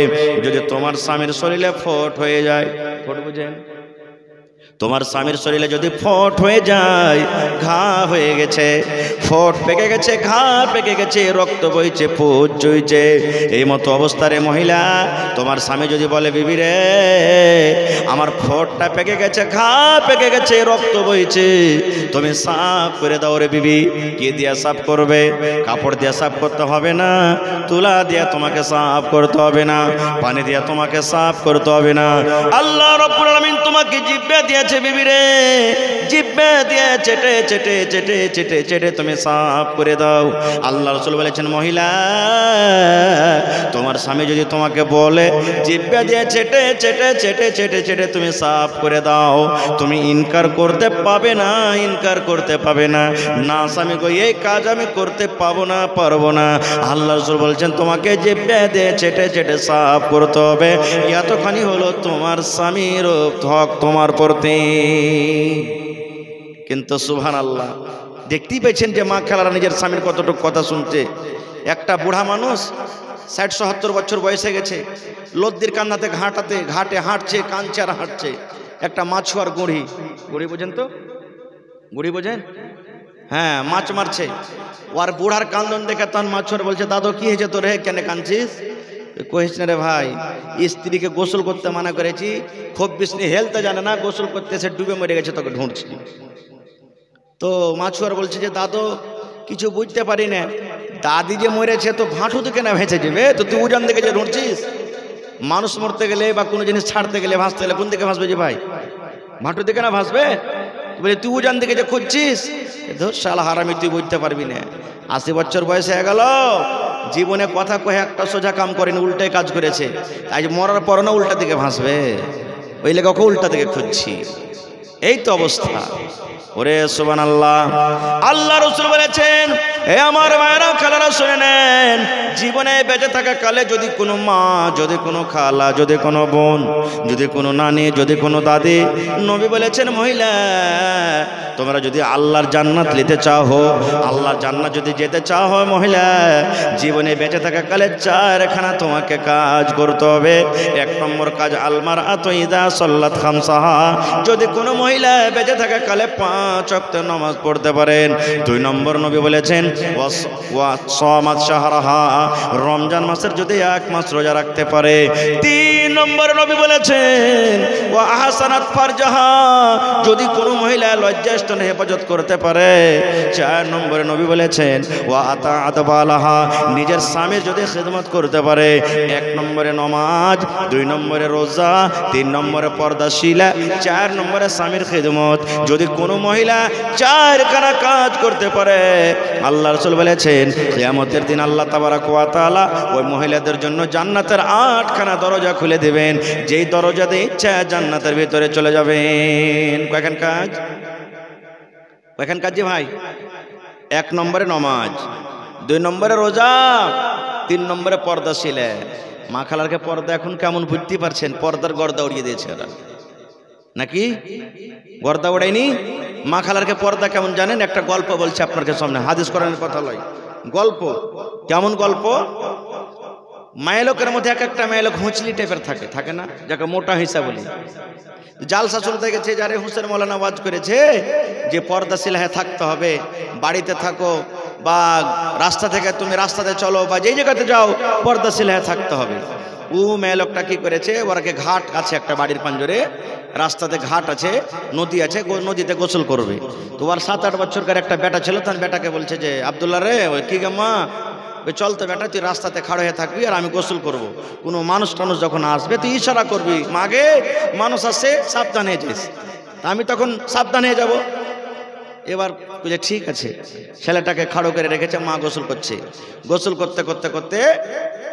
যদি তোমার স্বামীর শরীরে ফোট হয়ে যায়, ফোট বুঝেন? তোমার স্বামীর শরীরে যদি ফোট হয়ে যায়, ঘা হয়ে গেছে, ফোট পেকে গেছে, ঘা পেকে গেছে, রক্ত বইছে, ফুট চুইছে, এই মতো অবস্থারে মহিলা, তোমার স্বামী যদি বলে, বিবি রে, আমার ফোটটা পেকে গেছে, ঘা পেকে গেছে, রক্ত বইছে, তুমি সাফ করে দাও রে বিবি। কি দিয়া সাফ করবে? কাপড় দিয়া সাফ করতে হবে না, তুলা দিয়া তোমাকে সাফ করতে হবে না, পানি দিয়া তোমাকে সাফ করতে হবে না। আল্লাহ রাব্বুল আলামিন তোমাকে জিহ্বা দিয়েছে বিবি রে, জিহ্বা দিয়ে চেটে চেটে চেটে চেটে চেটে তুমি সাফ করে দাও। আল্লাহ রাসূল বলেছেন, মহিলা, তোমার স্বামী যদি তোমাকে বলে জিহ্বা দিয়ে চেটে চেটে চেটে চেটে চেটে তুমি সাফ করে দাও, তুমি ইনকার করতে পাবে না, ইনকার করতে পাবে না। না স্বামী গো, এই কাজ আমি করতে পাবো না, পারবো না। আল্লাহ রাসূল বলছেন, তোমাকে জিহ্বা দিয়ে চেটে চেটে সাফ করতে হবে। এতখানি হলো তোমার স্বামীর হক তোমার প্রতি। কিন্তু সুবহানাল্লাহ, দেখতেই পেয়েছেন যে মা খালারা নিজের স্বামীর কতটুকু কথা শুনছে। একটা বুড়া মানুষ ৬০-৭০ বছর বয়সে গেছে, লদ্দির কান্নাতে ঘাটে হাঁটছে, কাঁদছে আর হাঁটছে। একটা মাছুয়ার গুঁড়ি, গুঁড়ি বোঝেন তো? গুঁড়ি বোঝেন? হ্যাঁ, মাছ মারছে। ওর বুড়ার কান্দন দেখে তখন মাছুয়ার বলছে, দাদু কি হয়েছে তোর, হে কেন কাঁদছিস? কহিস না রে ভাই, স্ত্রীকে গোসল করতে মানা করেছি, খুব বিষ্ণু হেলতে জানে না, গোসল করতে এসে ডুবে মরে গেছে, তোকে ঢুঁড়ছি। তো মাছুয়ার বলছে যে, দাদু কিছু বুঝতে পারি না, দাদি যে মরেছে তো ভাঁটু থেকে না ভেসে যাবে, তো তুই উজান দিকে যে ঢুঁড়ছিস? মানুষ মরতে গেলে বা কোনো জিনিস ছাড়তে গেলে, ভাসতে গেলে কোন দিকে ভাসবে যে ভাই? ভাঁটু দিকে না ভাসবে? বলে তুই উজান দিকে যে খুঁজছিস, ধর শালা হারামি, তুই বুঝতে পারবি না। ৮০ বছর বয়স হয়ে গেল, জীবনে কথা কয়ে একটা সোজা কাম করেনি, উল্টাই কাজ করেছে। তাই মরার পর না উল্টা দিকে ভাসবে, ওই লেগে ওকে উল্টা দিকে খুঁজছি। এই তো অবস্থা। ওরে সুবহানাল্লাহ। আল্লাহ রাসূল বলেছেন, হে আমার মায়েরা, খালারা শুনে নেন, জীবনে বেঁচে থাকা কালে যদি কোনো মা, যদি কোনো খালা, যদি কোনো বোন, যদি কোনো নানি, যদি কোনো দাদি, নবী বলেছেন, মহিলা, তোমরা যদি আল্লাহর জান্নাত নিতে চাও, আল্লাহর জান্নাত যদি যেতে চাও, মহিলা, জীবনে বেঁচে থাকা কালে 4খানা তোমাকে কাজ করতে হবে। 1 নম্বর কাজ, আলমার আতইদা সাল্লাত খামসাহা, যদি কোনো মহিলা বেঁচে থাকা কালে 5 ওয়াক্ত নামাজ পড়তে পারেন। 2 নম্বর নবী বলেছেন, ওয়া সামাত শাহরাহা, রমজান মাসের যদি 1 মাস রোজা রাখতে পারে। 3 নম্বর নবী বলেছেন, ওয়া আহসানাত ফারজাহা, যদি কোনো মহিলা লজ্জাস্থানে হেফাজত করতে পারে। 4 নম্বরে নবী বলেছেন, ওয়া আতাআত বালাহা, নিজের স্বামীর যদি খিদমত করতে পারে। 1 নম্বরে নামাজ, 2 নম্বরে রোজা, 3 নম্বরে পর্দাশীলা, 4 নম্বরে স্বামীর খিদমত। যদি কোনো মহিলা 4খানা কাজ করতে পারে, আল্লাহ রাসূল বলেছেন, কিয়ামতের দিন আল্লাহ তাবারক ওয়া তাআলা ওই মহিলাদের জন্য জান্নাতের 8খানা দরজা খুলে দেবেন, যেই দরজা দিয়ে ইচ্ছা জান্নাতের ভিতরে চলে যাবেন। কয়খান কাজ? কয়খান কাজ জি ভাই? 1 নম্বরে নামাজ, 2 নম্বরে রোজা, 3 নম্বরে পর্দাশীলা। মা খালারকে পর্দা এখন কেমন বুঝতে পারছেন? পর্দার গর্দা উড়িয়ে দিয়েছে ওরা, নাকি গর্দা ওড়ায়নি? মা খালারকে পর্দা কেমন জানেন? একটা গল্প বলছে আপনার সামনে, হাদিস কোরআনের কথা লয়, গল্প। কেমন গল্প? মায়েলোকের মধ্যে এক একটা মায়েলোক হুঁচলি টাইপের থাকে, থাকে না, যাকে মোটা হিসা বলি। জালসা চলতে গেছে, যারে হুসেন মৌলানা ওয়াজ করেছে যে পর্দাশীল হয়ে থাকতে হবে, বাড়িতে থাকো বা রাস্তা থেকে তুমি রাস্তাতে চলো বা যেই জায়গাতে যাও পর্দাশীল হয়ে থাকতে হবে। ও মেয়েলোকটা কি করেছে, ওরাকে ঘাট আছে একটা বাড়ির পাঞ্জরে, রাস্তাতে ঘাট আছে, নদী আছে, নদীতে গোসল করবে। তো ওর 7-8 বছরকার একটা বেটা ছিল, তখন বেটাকে বলছে যে আব্দুল্লাহ রে, ওই কি গে মা, ওই চল তো বেটা, তুই রাস্তাতে খাড়ো হয়ে থাকবি আর আমি গোসল করব। কোনো মানুষ টানুষ যখন আসবে তুই ইশারা করবি, মাগে মানুষ আসছে সাবধান হয়ে যাস। আমি তখন সাবধান হয়ে যাব। এবার বুঝে ঠিক আছে, ছেলেটাকে খাড়ো করে রেখেছে, মা গোসল করছে। গোসল করতে করতে করতে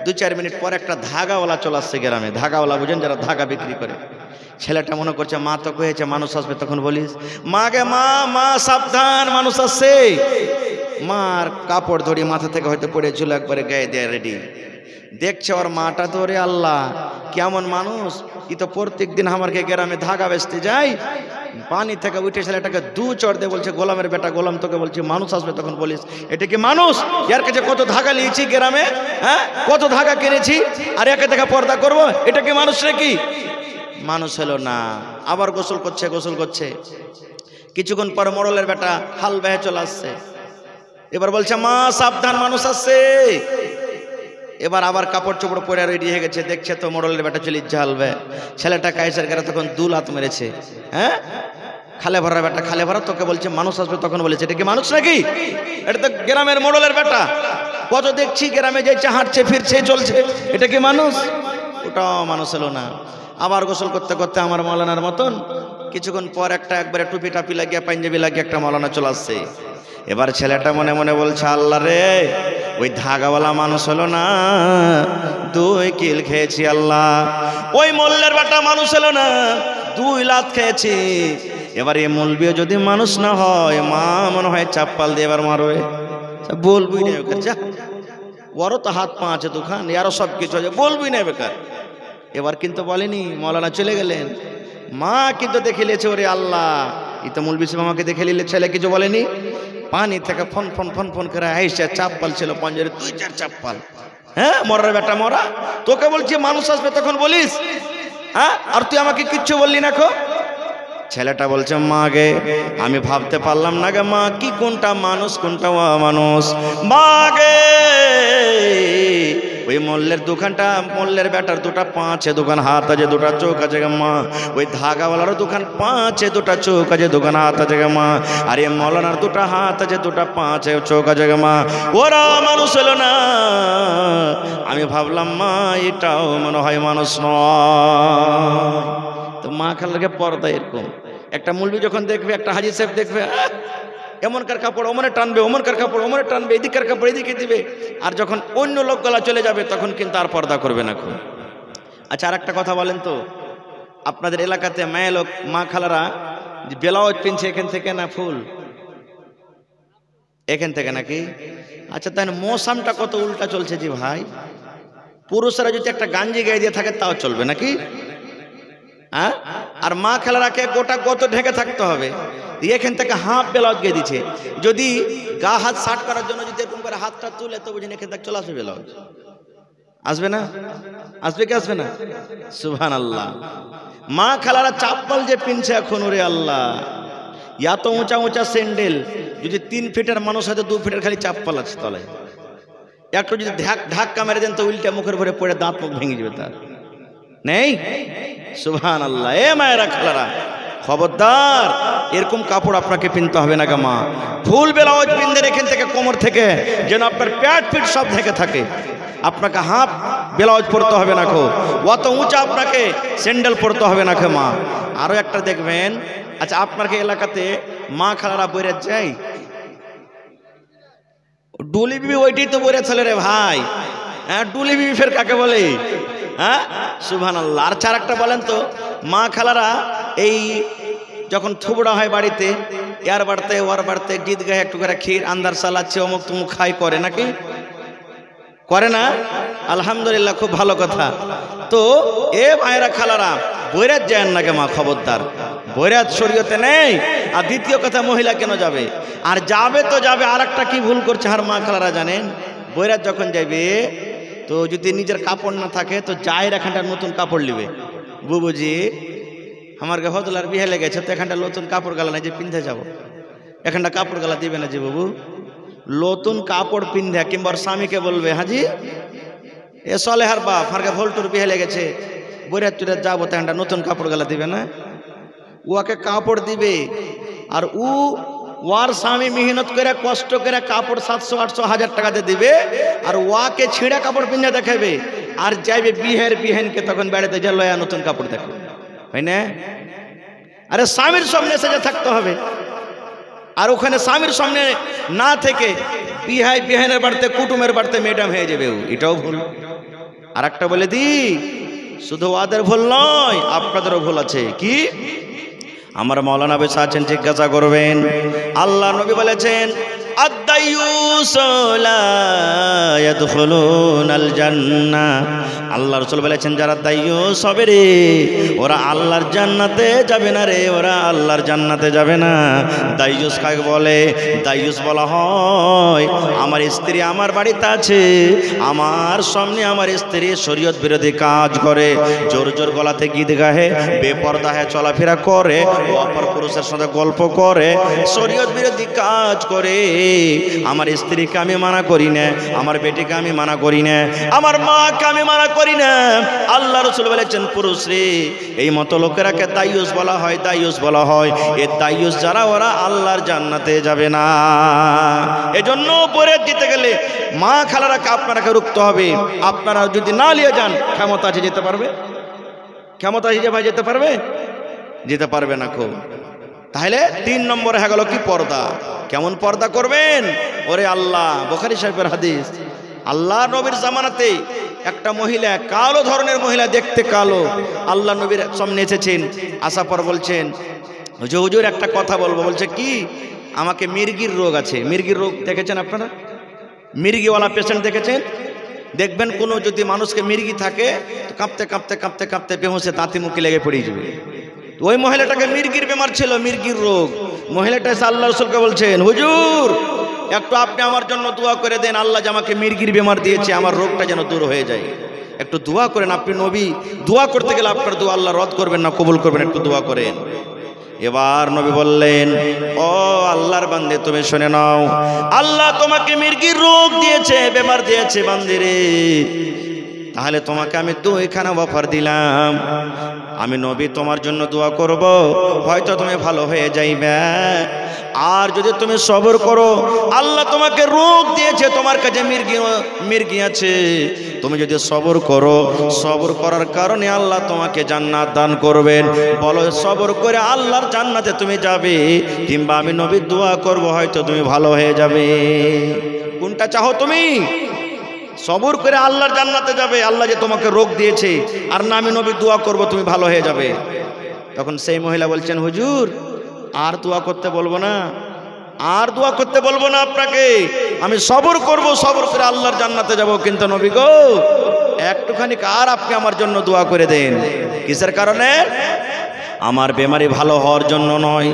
2-4 মিনিট পর একটা ধাগাওয়ালা চলে আসছে গ্রামে। ধাগাওয়ালা বুঝেন, যারা ধাগা বিক্রি করে। ছেলেটা মনে করছে মা তো কয়েছে মানুষ আসবে, তখন বলিস মাগে মা, মা সাবধান মানুষ আসছে। মার কাপড় ধরি মাথা থেকে হয়তো পড়েছিল, একবারে গায়ে দেয় রেডি। দেখছে ওর মাটা তো, রে আল্লাহ কেমন মানুষ, ই তো প্রত্যেক দিন আমাকে গ্রামে ধাগা বেচতে যাই। পানি থেকে উঠে ছেলেটাকে 2 চড় দিয়ে বলছে, গোলামের বেটা গোলাম, তোকে বলছি মানুষ আসবে। তখন বলিস এটা কি মানুষ? এর কাছে কত ধাগা নিয়েছি গ্রামে, হ্যাঁ কত ধাগা কিনেছি, আর একে দেখা পর্দা করবো, এটা কি মানুষ নাকি? মানুষ হলো না। আবার গোসল করছে, গোসল করছে। কিছুক্ষণ পর মোড়লের বেটা হাল বেহে চলে আসছে। এবার বলছে মা সাবধান মানুষ আসছে। এবার আবার কাপড় চোপড় পরে রেডি হয়ে গেছে, দেখছে তো মোড়লের বেটা চলে ঝালবে। ছেলেটা কাইসার করে তখন 2 লাত মেরেছে। হ্যাঁ খালে ভরা বেটা, খালে ভরা, তোকে বলছে মানুষ আসবে। তখন বলেছে এটা কি মানুষ নাকি? এটা তো গ্রামের মোড়লের বেটা, কত দেখছি গ্রামে যাইছে, হাঁটছে ফিরছে চলছে, এটা কি মানুষ? ওটাও মানুষ হলো না। আবার গোসল করতে করতে আমার মৌলানার মতন কিছুক্ষণ পর একটা একবারে টুপি টাপি লাগিয়ে পাঞ্জাবি লাগিয়ে একটা মৌলানা চলে আসছে। এবার ছেলেটা মনে মনে বলছে আল্লাহ রে, ওই ধাগাওয়ালা মানুষ হলো না, 2 কিল খেয়েছি আল্লাহ। ওই মোল্লের বেটা মানুষ হলো না, 2 লাত খেয়েছি। এবার এই মৌলবিও যদি মানুষ না হয়, মা মনে হয় চাপ্পাল দিয়ে এবার মারবে। বলবি না বেকার, যা ওরও তো হাত পা আছে দোকান, আরও সব কিছু আছে, বলবি না বেকার। এবার কিন্তু বলেনি, মৌলানা চলে গেলেন। মা কিন্তু দেখে নিয়েছে, ওরে আল্লাহ ই তো মৌলবি সাহেব আমাকে দেখে নিলে। ছেলে কিছু বলেনি, পানি থেকে ফোন ফোন ফোন ফোন করে আইসে চাপ্পাল ছিল পাঞ্জরে, 2-4 চাপ্পাল। হ্যাঁ মরার বেটা মরা, তোকে বলছি মানুষ আসবে তখন বলিস, হ্যাঁ আর তুই আমাকে কিচ্ছু বললি না খো। ছেলেটা বলছে মা গে আমি ভাবতে পারলাম না গে মা, কি কোনটা মানুষ কোনটা মানুষ। মা গে ওই মোল্লের দোকানটা, মোল্লের বেটার 2টা পা আছে, দোকান হাত আছে, 2টা চোখ আছে গে মা। ওই ধাগাওয়ালারও দোকান পা আছে, 2টা চোখ আছে, দোকান হাত আছে গে মা। আর এই মৌলানার 2টা হাত আছে, 2টা পা আছে, চোখ আছে গে মা। ওরা মানুষ হলো না। আমি ভাবলাম মা এটাও মনে হয় মানুষ নয়। তো মা খালাকে পর্দা এরকম। একটা মৌলবি যখন দেখবে, একটা হাজি সাহেব দেখবে, এমনকার কাপড় ওমনে টানবে, ওমনকার কাপড় ওমনে টানবে, এদিকের কাপড় এদিকে দিবে। আর যখন অন্য লোক গলা চলে যাবে তখন কিন্তু আর পর্দা করবে না খুব। আচ্ছা আর একটা কথা বলেন তো, আপনাদের এলাকাতে মেয়ে লোক মা খালারা ব্লাউজ পিনছে এখান থেকে না ফুল এখান থেকে নাকি? আচ্ছা তাই মৌসামটা কত উল্টা চলছে জি ভাই। পুরুষরা যদি একটা গাঞ্জি গায়ে দিয়ে থাকে তাও চলবে নাকি? হ্যাঁ আর মা খালারাকে গোটা কত ঢেকে থাকতে হবে। এখান থেকে হাফ ব্লাউজ গিয়ে দিচ্ছে। যদি গা হাত শার্ট করার জন্য যদি এরকম করে হাতটা তুলে তো বুঝেন এখান থেকে চলে আসবে ব্লাউজ। আসবে না? আসবে কি আসবে না? সুবহানাল্লাহ। মা খালারা চাপ্পল যে পিনছে এখন, ওরে আল্লাহ এত উঁচা উঁচা স্যান্ডেল, যদি 3 ফিটের মানুষ হয়তো 2 ফিটের খালি চাপ্পল আছে তলায়। একটু যদি ধাক্কা মেরে দেন তো উল্টা মুখের ভরে পড়ে দাঁত মুখ ভেঙে যাবে তার, নেই? সুবহানাল্লাহ। এ মায়েরা খালারা খবরদার, এরকম কাপড় আপনাকে কিনতে হবে না গা মা। ফুল ব্লাউজ পিনদের এখান থেকে কোমর থেকে যেন আপনার প্যাট ফিট সব থেকে থাকে। আপনাকে হাফ ব্লাউজ পরতে হবে না খো, অত উঁচা আপনাকে স্যান্ডেল পরতে হবে না খো মা। আরো একটা দেখবেন, আচ্ছা আপনার এলাকাতে মা খালারা বইরে যায়, ডুলি বিবি ওইটাই তো বইরে ছেলে রে ভাই। হ্যাঁ ডুলি বিবি ফের কাকে বলে? হ্যাঁ সুবহানাল্লাহ। আর চার একটা বলেন তো, মা খালারা এই যখন থুবড়া হয় বাড়িতে, এর বাড়তে ওর বাড়তে গীত গায়ে একটু করে ক্ষীর আন্দার চালাচ্ছে, অমুক তুমুক খাই করে নাকি? করে না? আলহামদুলিল্লাহ, খুব ভালো কথা। তো এ ভাইরা খালারা, বৈরাত যায় না কে মা, খবরদার, বৈরাত শরীয়তে নেই। আর দ্বিতীয় কথা, মহিলা কেন যাবে? আর যাবে তো যাবে, আর একটা কি ভুল করছে আর মা খালারা জানেন, বৈরাত যখন যাবে তো যদি নিজের কাপড় না থাকে তো যায় এখানটা নতুন কাপড় নিবে। বুবুজি আমার হদলার বিহে লেগেছে, তো এখানটা নতুন কাপড় গালা নাই যে পিন্ধে যাব, এখানটা কাপড় গালা দিবে না যে বাবু, নতুন কাপড় পিন্ধে কিংবা স্বামীকে বলবে হাজি এ সলেহার বাপ ফারকে ভোল্টুর বিহে লেগেছে, বৈরাত টুরাত যাবো, তো এখানটা নতুন কাপড় গালা দিবে না, উয়াকে কাপড় দিবে। আর ওয়ার স্বামী মেহনত করে কষ্ট করে কাপড় 700-800-1000 টাকাতে দিবে, আর ওয়াকে ছিঁড়া কাপড় পিন্ধে দেখাবে, আর যাইবে বিহেনকে তখন বেড়াতে যে লয়া নতুন কাপড় দেখো, হয় না? আরে স্বামীর সামনে সেজে থাকতে হবে, আর ওখানে স্বামীর সামনে না থেকে বিহেনের বাড়িতে কুটুমের বাড়িতে ম্যাডাম হয়ে যাবে, এটাও ভুল। আর একটা বলে দি, শুধু ওদের ভুল নয়, আপনাদেরও ভুল আছে। কি? আমার মাওলানা বেশা আছেন, জিজ্ঞাসা করবেন। আল্লাহ নবী বলেছেন আদ-দায়্যুস লা ইয়াদখুলুনাল জান্নাহ। আল্লাহ রাসূল বলেছেন যারা দায়্যুস হবে রে, ওরা আল্লাহর জান্নাতে যাবে না রে, ওরা আল্লাহর জান্নাতে যাবে না। দায়্যুস কাকে বলে? দায়্যুস বলা হয় আমার স্ত্রী আমার বাড়িতে আছে, আমার সামনে আমার স্ত্রী শরীয়ত বিরোধী কাজ করে, জোর জোর গলাতে গীত গাহে, বেপরদা হয়ে চলাফেরা করে, অপর পুরুষের সাথে গল্প করে, শরীয়ত বিরোধী কাজ করে। আমার স্ত্রীকে আমি মানা করি না, আমার বেটিকে আমি মানা করি না, আমার মাকে আমি মানা করি না। আল্লাহ রাসূল বলেছেন পুরুষ রে, এই মতো লোকেরাকে দায়্যুস বলা হয়, দায়্যুস বলা হয়। এই দায়্যুস যারা, ওরা আল্লাহর জান্নাতে যাবে না। এজন্য বৈরাত দিতে গেলে মা খালারাকে আপনারাকে রুখতে হবে। আপনারা যদি না নিয়ে যান, ক্ষমতা আছে যেতে পারবে? ক্ষমতা আছে যে ভাই যেতে পারবে? যেতে পারবে না। খুব তাহলে 3 নম্বরে হয়ে গেল কি? পর্দা। কেমন পর্দা করবেন? ওরে আল্লাহ, বুখারী শরীফের হাদিস, আল্লাহ নবীর জামানাতে একটা মহিলা, কালো ধরনের মহিলা, দেখতে কালো, আল্লাহ নবীর সামনে এসেছেন। আসার পর বলছেন হুজুর একটা কথা বলবো। বলছে কি? আমাকে মির্গির রোগ আছে। মির্গির রোগ দেখেছেন আপনারা? মির্গিওয়ালা পেশেন্ট দেখেছেন? দেখবেন কোনো যদি মানুষকে মির্গি থাকে তো কাঁপতে কাঁপতে কাঁপতে কাঁপতে বেহুঁশে দাঁতি মুখে লেগে পড়ে যাবে। ওই মহিলাটাকে মির্গির বেমার ছিল, মির্গির রোগ। মহিলাটা এসে আল্লাহ রাসূলকে বলছেন হুজুর একটু আপনি আমার জন্য দোয়া করে দেন, আল্লাহ যে আমাকে মির্গির বেমার দিয়েছে, আমার রোগটা যেন দূর হয়ে যায়, একটু দোয়া করেন। আপনি নবী, দোয়া করতে গেলে আপনার দোয়া আল্লাহ রদ করবেন না, কবুল করবেন, একটু দোয়া করেন। এবার নবী বললেন ও আল্লাহর বান্দে তুমি শুনে নাও, আল্লাহ তোমাকে মির্গির রোগ দিয়েছে, বেমার দিয়েছে বান্দিরে, তাহলে তোমাকে আমি 2খানা অফার দিলাম। আমি নবী তোমার জন্য দোয়া করব, হয়তো তুমি ভালো হয়ে যাইবে। আর যদি তুমি সবর করো, আল্লাহ তোমাকে রোগ দিয়েছে, তোমার কাছে মির্গি আছে, তুমি যদি সবর করো, সবর করার কারণে আল্লাহ তোমাকে জান্নাত দান করবেন। বলো সবর করে আল্লাহর জান্নাতে তুমি যাবে, কিংবা আমি নবী দোয়া করব, হয়তো তুমি ভালো হয়ে যাবে। কোনটা চাও তুমি? সবর করে আল্লাহর জান্নাতে যাবে, আল্লাহ যে তোমাকে রোগ দিয়েছে, আর না আমি নবী দোয়া করব তুমি ভালো হয়ে যাবে। তখন সেই মহিলা বলছেন হুজুর আর দোয়া করতে বলবো না, আর দোয়া করতে বলবো না আপনাকে, আমি সবর করব, সবর করে আল্লাহর জান্নাতে যাব, কিন্তু নবী গো একটুখানি আর আপনি আমার জন্য দোয়া করে দেন। কিসের কারণে? আমার বেমারি ভালো হওয়ার জন্য নয়,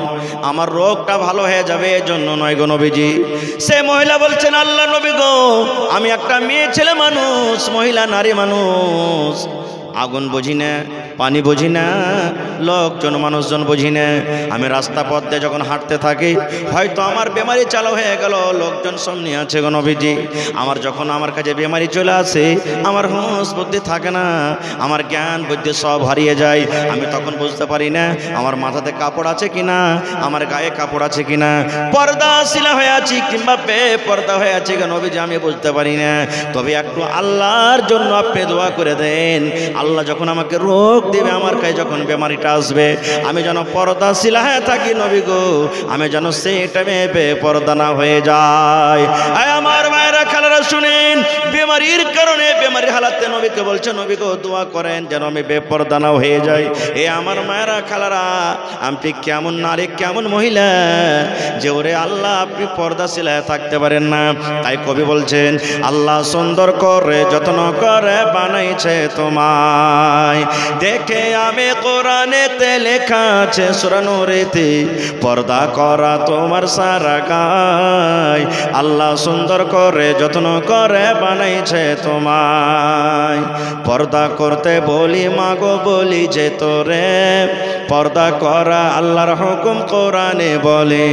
আমার রোগটা ভালো হয়ে যাবে এর জন্য নয় গো নবীজি। সে মহিলা বলছেন আল্লাহ নবী গো আমি একটা মেয়ে ছেলে মানুষ, মহিলা নারী মানুষ, আগুন বুঝি না, পানি বুঝি না, লোকজন মানুষজন বুঝি না। আমি রাস্তা পথ দিয়ে যখন হাঁটতে থাকি, হয়তো আমার বেমারি চালু হয়ে গেল, লোকজন সামনে আছে গো নবীজি, আমার যখন আমার কাছে বেমারি চলে আসে, আমার হুঁশ বুদ্ধি থাকে না, আমার জ্ঞান বুদ্ধি সব হারিয়ে যায়। আমি তখন বুঝতে পারি না আমার মাথাতে কাপড় আছে কিনা, আমার গায়ে কাপড় আছে কিনা, পর্দাশীলা হয়ে আছি কিংবা বেপর্দা হয়ে আছি গো নবীজি, আমি বুঝতে পারি না। তবে একটু আল্লাহর জন্য আপনি দোয়া করে দেন, আল্লাহ যখন আমাকে রোগ দেবে, আমার কাছে যখন বেমারিটা আসবে, আমি যেন পর্দাশীল হয়ে থাকি নবী গো, আমি যেন সেই টাইমে বেপরদা না হয়ে যায়। আমার মায়েরা খালারা শুনেন, বেমারির কারণে বেমারির হালাতে নবীকে বলছে নবী গো দোয়া করেন যেন আমি বেপরদা না হয়ে যাই। এ আমার মায়েরা খালারা, আপনি কেমন নারী কেমন মহিলা যে ওরে আল্লাহ আপনি পর্দাশীল হয়ে থাকতে পারেন না। তাই কবি বলছেন আল্লাহ সুন্দর করে যত্ন করে বানাইছে তোমায়, দেখে আমি কোরআনেতে লেখা আছে সূরা নূরেতে পর্দা করা তোমার সারা গায়। আল্লাহ সুন্দর করে যত্ন করে বানাইছে তোমায়, পর্দা করতে বলি মাগো বলি যে তোরে পর্দা করা আল্লাহর হুকুম কোরআনে বলে,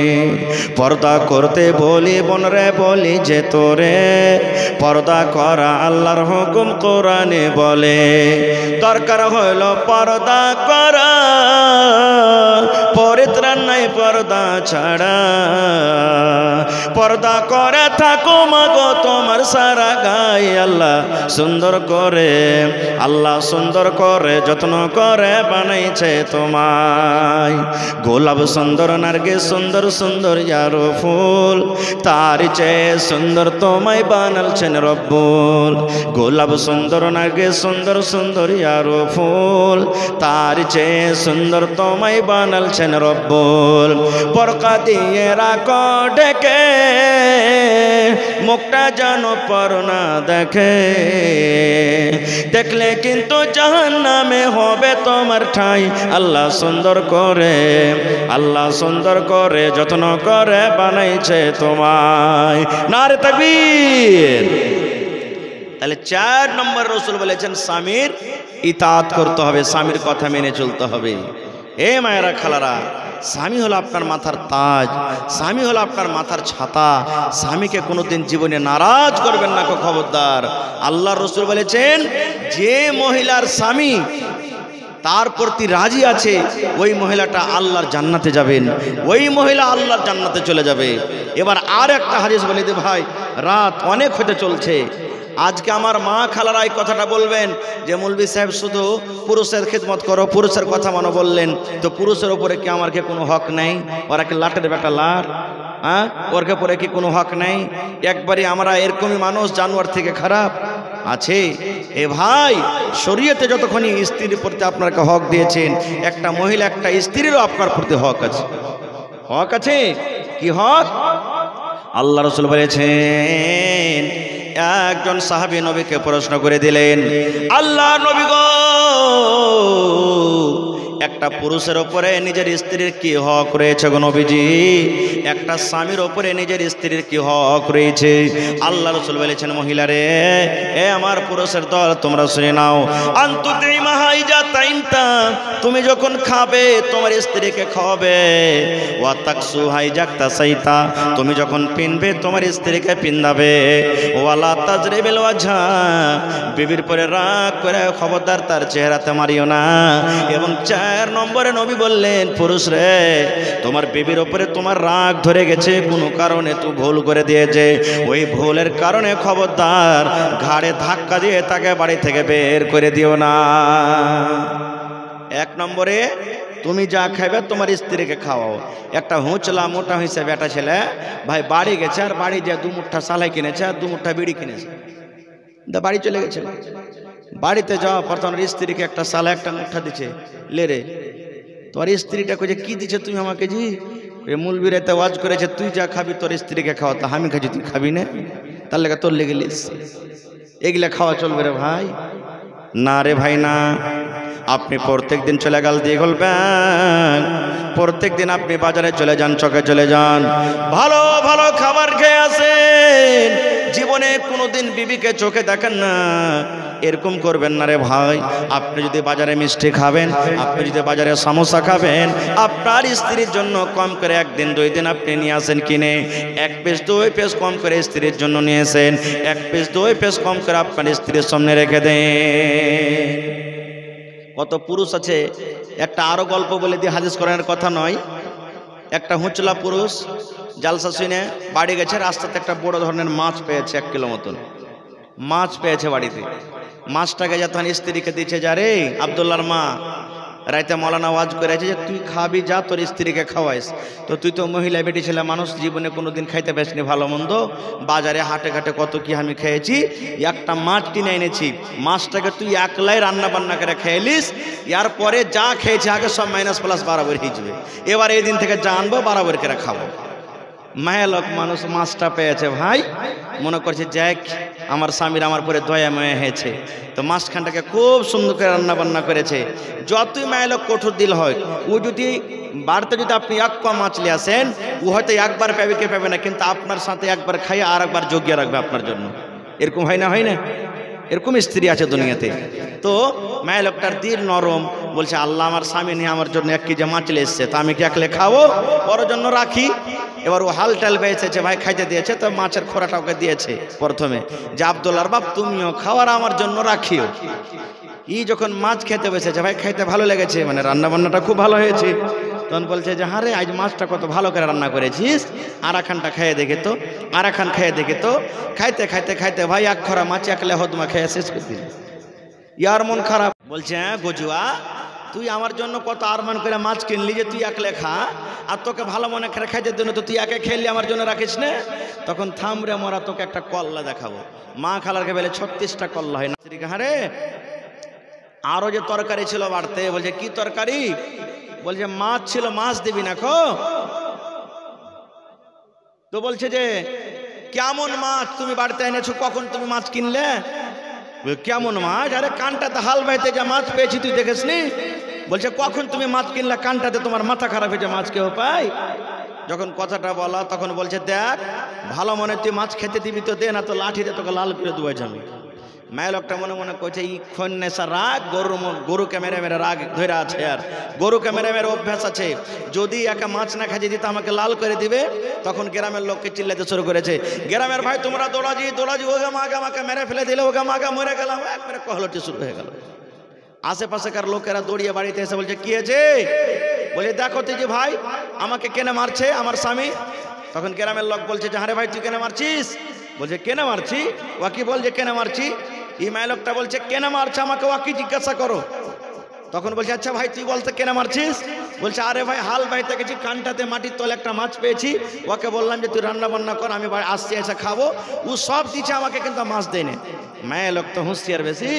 পর্দা করতে বলি বোনরে বলি যে তোরে পর্দা করা আল্লাহর হুকুম কোরআনে বলে। দরকার হইল পর্দা করা, পরিত্রাণ নাই পর্দা ছাড়া, পর্দা করে থাকো মাগো তোমার সারা গায়ে। আল্লাহ সুন্দর করে, আল্লাহ সুন্দর করে যত্ন করে বানাইছে তোমায়, গোলাপ সুন্দর নার্গিস সুন্দর সুন্দর ইয়ারো ফুল, তার চেয়ে সুন্দর তোমায় বানালছেন রব্বুল। গোলাপ সুন্দর নার্গিস সুন্দর সুন্দর ইয়ারো ফুল, তার চেয়ে সুন্দর তোমায় বানালছেন রব্বুল। পরকা দিয়ে রাখো ঢেকে, মুখটা যেন পর না দেখে, দেখলে কিন্তু জাহান্নামে হবে তোমার ঠাঁই। আল্লাহ সুন্দর করে, আল্লাহ সুন্দর করে যত্ন করে বানাইছে তোমায়। নারে তাকবীর। তাহলে 4 নম্বর রসুল বলেছেন স্বামীর ইতাআত করতে হবে, স্বামীর কথা মেনে চলতে হবে। এ মায়েরা খালারা, স্বামী হলো আপনার মাথার তাজ, স্বামী হলো আপনার মাথার ছাতা। স্বামীকে কোনোদিন জীবনে নারাজ করবেন না, খবরদার। আল্লাহ রসুল বলেছেন যে মহিলার স্বামী তার প্রতি রাজি আছে ওই মহিলাটা আল্লাহর জান্নাতে যাবেন, ওই মহিলা আল্লাহর জান্নাতে চলে যাবে। এবার আর একটা হাদিস বলে দে ভাই, রাত অনেক হতে চলছে। আজকে আমার মা খালারা এই কথাটা বলবেন যে মৌলভী সাহেব শুধু পুরুষের খিদমত করো, পুরুষের কথা মানো বললেন, তো পুরুষের ওপরে কি আমার কি কোনো হক নেই? ওরা কি লাটের বেটা লাট? হ্যাঁ, ওর পরে কি কোনো হক নেই? একবারই আমরা এরকমই মানুষ, জানোয়ার থেকে খারাপ আছে? এ ভাই, শরীয়তে যতক্ষণই স্ত্রীর প্রতি আপনাকে হক দিয়েছেন, একটা মহিলা একটা স্ত্রীরও আপনার প্রতি হক আছে। হক আছে, কি হক? আল্লাহ রাসূল বলেছেন, একজন সাহাবী নবীকে প্রশ্ন করে দিলেন, আল্লাহ নবী গো, একটা পুরুষের উপরে নিজের স্ত্রীর কি হক রয়েছে গো নবীজি? একটা স্বামীর উপরে নিজের স্ত্রীর কি হক রয়েছে? আল্লাহ রাসূল বলেছেন, মহিলা রে, এ আমার পুরুষের দল, তোমরা শুনে নাও। তুমি যখন খাবে তোমার স্ত্রীকে খাওয়াবে, ওয়া তাকসু হাইজাক্তা সাইতা, তুমি যখন পিনবে তোমার স্ত্রীকে পিন্দাবে, ওয়ালা তাজরিবিল ওয়াজহা, বিবির পরে রাগ করে খবরদার তার চেহারাতে মারিও না। এবং 4 নম্বরে নবী বললেন, পুরুষ রে, তোমার বিবির ওপরে তোমার রাগ ধরে গেছে, কোনো কারণে তুই ভুল করে দিয়েছে, ওই ভুলের কারণে খবরদার ঘাড়ে ধাক্কা দিয়ে তাকে বাড়ি থেকে বের করে দিও না। 1 নম্বরে তুমি যা খাইবে তোমার স্ত্রীকে খাওয়াও। একটা হুঁচলা মোটা হয়েছে বেটা ছেলে ভাই, বাড়ি গেছে, আর বাড়ি যে 2 মুঠা সালাই কিনেছে আর 2 মুঠা বিড়ি কিনেছে, বাড়ি চলে গেছে। বাড়িতে যাওয়া পর তোমার স্ত্রীকে একটা সালা একটা মুঠা দিচ্ছে, লে রে, তোর স্ত্রীটা কইছে কি দিচ্ছে তুমি আমাকে? জি মূলবীর এতে ওয়াজ করেছে, তুই যা খাবি তোর স্ত্রীকে খাওয়া, তা আমি খাচ্ছি তুই খাবি না, তার লেগে তোর লেগে লিস। এগুলা খাওয়া চলবে রে ভাই? না রে ভাই না। আপনি প্রত্যেক দিন চলে গাল দিয়ে গলবেন, প্রত্যেক দিন আপনি বাজারে চলে যান, চকে চলে যান, ভালো ভালো খাবার খেয়ে আসেন, জীবনে কোনোদিন বিবিকে চোখে দেখেন না, এরকম করবেন না রে ভাই। আপনি যদি বাজারে মিষ্টি খাবেন, আপনি যদি বাজারে সমোসা খাবেন, আপনার স্ত্রীর জন্য কম করে 1 দিন 2 দিন আপনি নিয়ে আসেন কিনে, 1 পিস 2 পিস কম করে স্ত্রীর জন্য নিয়ে আসেন, 1 পিস 2 পিস কম করে আপনার স্ত্রীর সামনে রেখে দেন। কত পুরুষ আছে, একটা আরো গল্প বলে দিয়ে হাদিস কোরআনের কথা নয়। একটা হুঁচলা পুরুষ জালসা শুনে বাড়ি গেছে, রাস্তাতে একটা বড় ধরনের মাছ পেয়েছে, 1 কিলো মতন মাছ পেয়েছে বাড়িতে। মাছটাকে যখন স্ত্রীকে দিচ্ছে, যা রে আব্দুল্লাহর মা, রাইতে মৌলানা ওয়াজ করেছে যে তুই খাবি, যা তোর স্ত্রীকে খাওয়াইস। তো তুই তো মহিলা বেটি ছেলে মানুষ, জীবনে কোনোদিন খাইতে পারিসনি ভালো মন্দ, বাজারে হাটে ঘাটে কত কি আমি খেয়েছি, একটা মাছ কিনে এনেছি, মাছটাকে তুই একলাই রান্না বান্না করে খেয়েলিস, এরপরে যা খেয়েছি আগে সব মাইনাস প্লাস বরাবর হয়ে যাবে, এবার এই দিন থেকে যা আনবো বরাবর করে খাবো। মায়া লোক মানুষ মাছটা পেয়েছে ভাই, মনে করছে যাক আমার স্বামীর আমার পরে দয়া ময়া হয়েছে, তো মাছখানটাকে খুব সুন্দর করে রান্না বান্না করেছে। যতই মায়া লোক কঠোর দিল হয়, ও যদি বাড়িতে যদি আপনি এক পা মাছ নিয়ে আসেন, ও হয়তো একবার পাবে কে পাবে না, কিন্তু আপনার সাথে একবার খাইয়ে আর একবার যোগ্য রাখবে আপনার জন্য। এরকম হয় না, হয় না? এরকম স্ত্রী আছে দুনিয়াতে। তো মায়া লোকটার দিল নরম, বলছে আল্লাহ আমার স্বামী নিয়ে আমার জন্য 1 কেজি মাছ নিয়ে এসছে, তা আমি কি একলে খাবো, ওর জন্য রাখি। এবার ও হাল টাল পেয়েছে, ভাই খাইতে দিয়েছে, তো মাছের খোরাটা ওকে দিয়েছে প্রথমে, যে আব্দুল্লাহর বাপ তুমিও খাওয়ার আমার জন্য রাখিও। ই যখন মাছ খেতে বসেছে, ভাই খাইতে ভালো লেগেছে, মানে রান্না বান্নাটা খুব ভালো হয়েছে, তখন বলছে যে হ্যাঁ রে আজ মাছটা কত ভালো করে রান্না করেছিস, আর একখানটা খেয়ে দেখে তো, আর একখান খেয়ে দেখে তো। খাইতে খাইতে খাইতে ভাই 1 খরা মাছ একলে হদমা খেয়ে শেষ করে দিল। ইয়ার মন খারাপ, বলছে হ্যাঁ গজুয়া তুই আমার জন্য কত আরমান করে মাছ কিনলি যে তুই একলে খা, আর তোকে ভালো মনে করে খাইতে জন্য তো তুই একে খেললি, আমার জন্য রাখিস না। তখন থামরে মরা, তোকে একটা কল্লা দেখাবো। মা খালারকে বলে 36টা কল্লা হয় না। হ্যাঁ রে, আরো যে তরকারি ছিল বাড়তে, বলছে কি তরকারি, বলছে মাছ ছিল, মাছ দিবি না খো। তো বলছে যে কেমন মাছ তুমি বাড়িতে এনেছো, কখন তুমি মাছ কিনলে? কেমন মাছ? আরে কানটাতে হাল বাইতে যা মাছ পেয়েছি তুই দেখিস নি। বলছে কখন তুমি মাছ কিনলে, কানটাতে তোমার মাথা খারাপ হয়েছে, মাছ কেউ পাই। যখন কথাটা বলা তখন বলছে দেখ ভালো মনে তুই মাছ খেতে দিবি তো দে, না তো লাঠিতে তোকে লাল করে দেবো যাবি। মায়ের লোকটা মনে মনে করছে ই খন্নেসা রাগ, গরুকে মেরে মেরে রাগ ধরে আছে, আর গরুকে মেরে মেরে অভ্যাস আছে, যদি একা মাছ না খাইয়ে দিতে আমাকে লাল করে দিবে। তখন গ্রামের লোককে চিল্লাতে শুরু করেছে, গ্রামের ভাই তোমরা দৌড়াজি ওগা মাগা আমাকে মেরে ফেলে দিলে, ওগা মাগা মরে গেলাম, একবারে কহলটি শুরু হয়ে গেল। আশেপাশেকার লোকেরা দৌড়িয়ে বাড়িতে এসে বলছে কি হয়েছে? বলে দেখো তুই যে ভাই আমাকে কেনে মারছে আমার স্বামী। তখন গ্রামের লোক বলছে যে আরে ভাই তুই কেনে মারছিস? বলছে কেনে মারছি? ওয়াকি বল যে কেনে মারছি। এই মায় লোকটা বলছে কেনে মারছে আমাকে, ওয়াকি জিজ্ঞাসা করো। তখন বলছে আচ্ছা ভাই তুই বলতে কেনে মারছিস? বলছে আরে ভাই হাল বাইতে গেছি, কানটাতে মাটির তলে একটা মাছ পেয়েছি, ওকে বললাম যে তুই রান্না বান্না কর, আমি আসছি এসে খাবো, ও সব দিচ্ছে আমাকে কিন্তু মাছ দেয়নি। মায়ের লোক তো হুঁশিয়ার বেশি,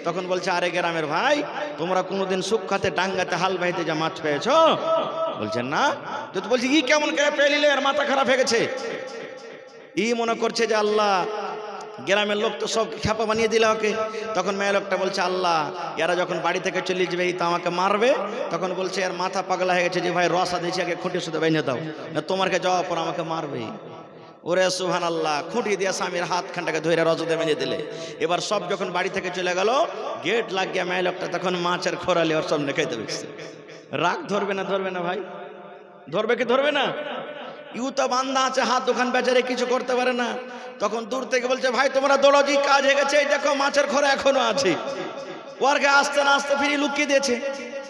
তখন বলছে আরে গ্রামের ভাই তোমরা কোনোদিন সুখাতে ডাঙ্গাতে হাল বাইতে যা মাছ পেয়েছ? বলছেন না। তো বলছি ই কেমন করে পেয়ে নিলে, আর মাথা খারাপ হয়ে গেছে। ই মনে করছে যে আল্লাহ গ্রামের লোক তো সব খেপা বানিয়ে দিলে ওকে। তখন মেয়ে লোকটা বলছে আল্লাহ এরা যখন বাড়ি থেকে চলে যাবে এই তো আমাকে মারবে। তখন বলছে আর মাথা পাগলা হয়ে গেছে যে ভাই রসা দিয়েছি আগে খুঁটে শুধু বেঁধে দাও, না তোমারকে যাওয়ার পর আমাকে মারবে। ওরে সুবহানাল্লাহ, খুঁটি দিয়ে স্বামীর হাত খানটাকে ধরে রজতে বেঁধে দিলে। এবার সব যখন বাড়ি থেকে চলে গেল, গেট লাগিয়ে মেয়ে লোকটা তখন মাছের খোরালি ওর সামনে খাইতে বসছে। রাগ ধরবে না? ধরবে না ভাই? ধরবে কি ধরবে না? ইউ তো বান্ধা আছে, হাত দোকান বেচারে কিছু করতে পারে না। তখন দূর থেকে বলছে ভাই তোমরা দৌড়াজি, কাজ হয়ে গেছে, এই দেখো মাছের খোরা এখনো আছে। ওরকে আসতে না আসতে ফিরে লুকিয়ে দিয়েছে।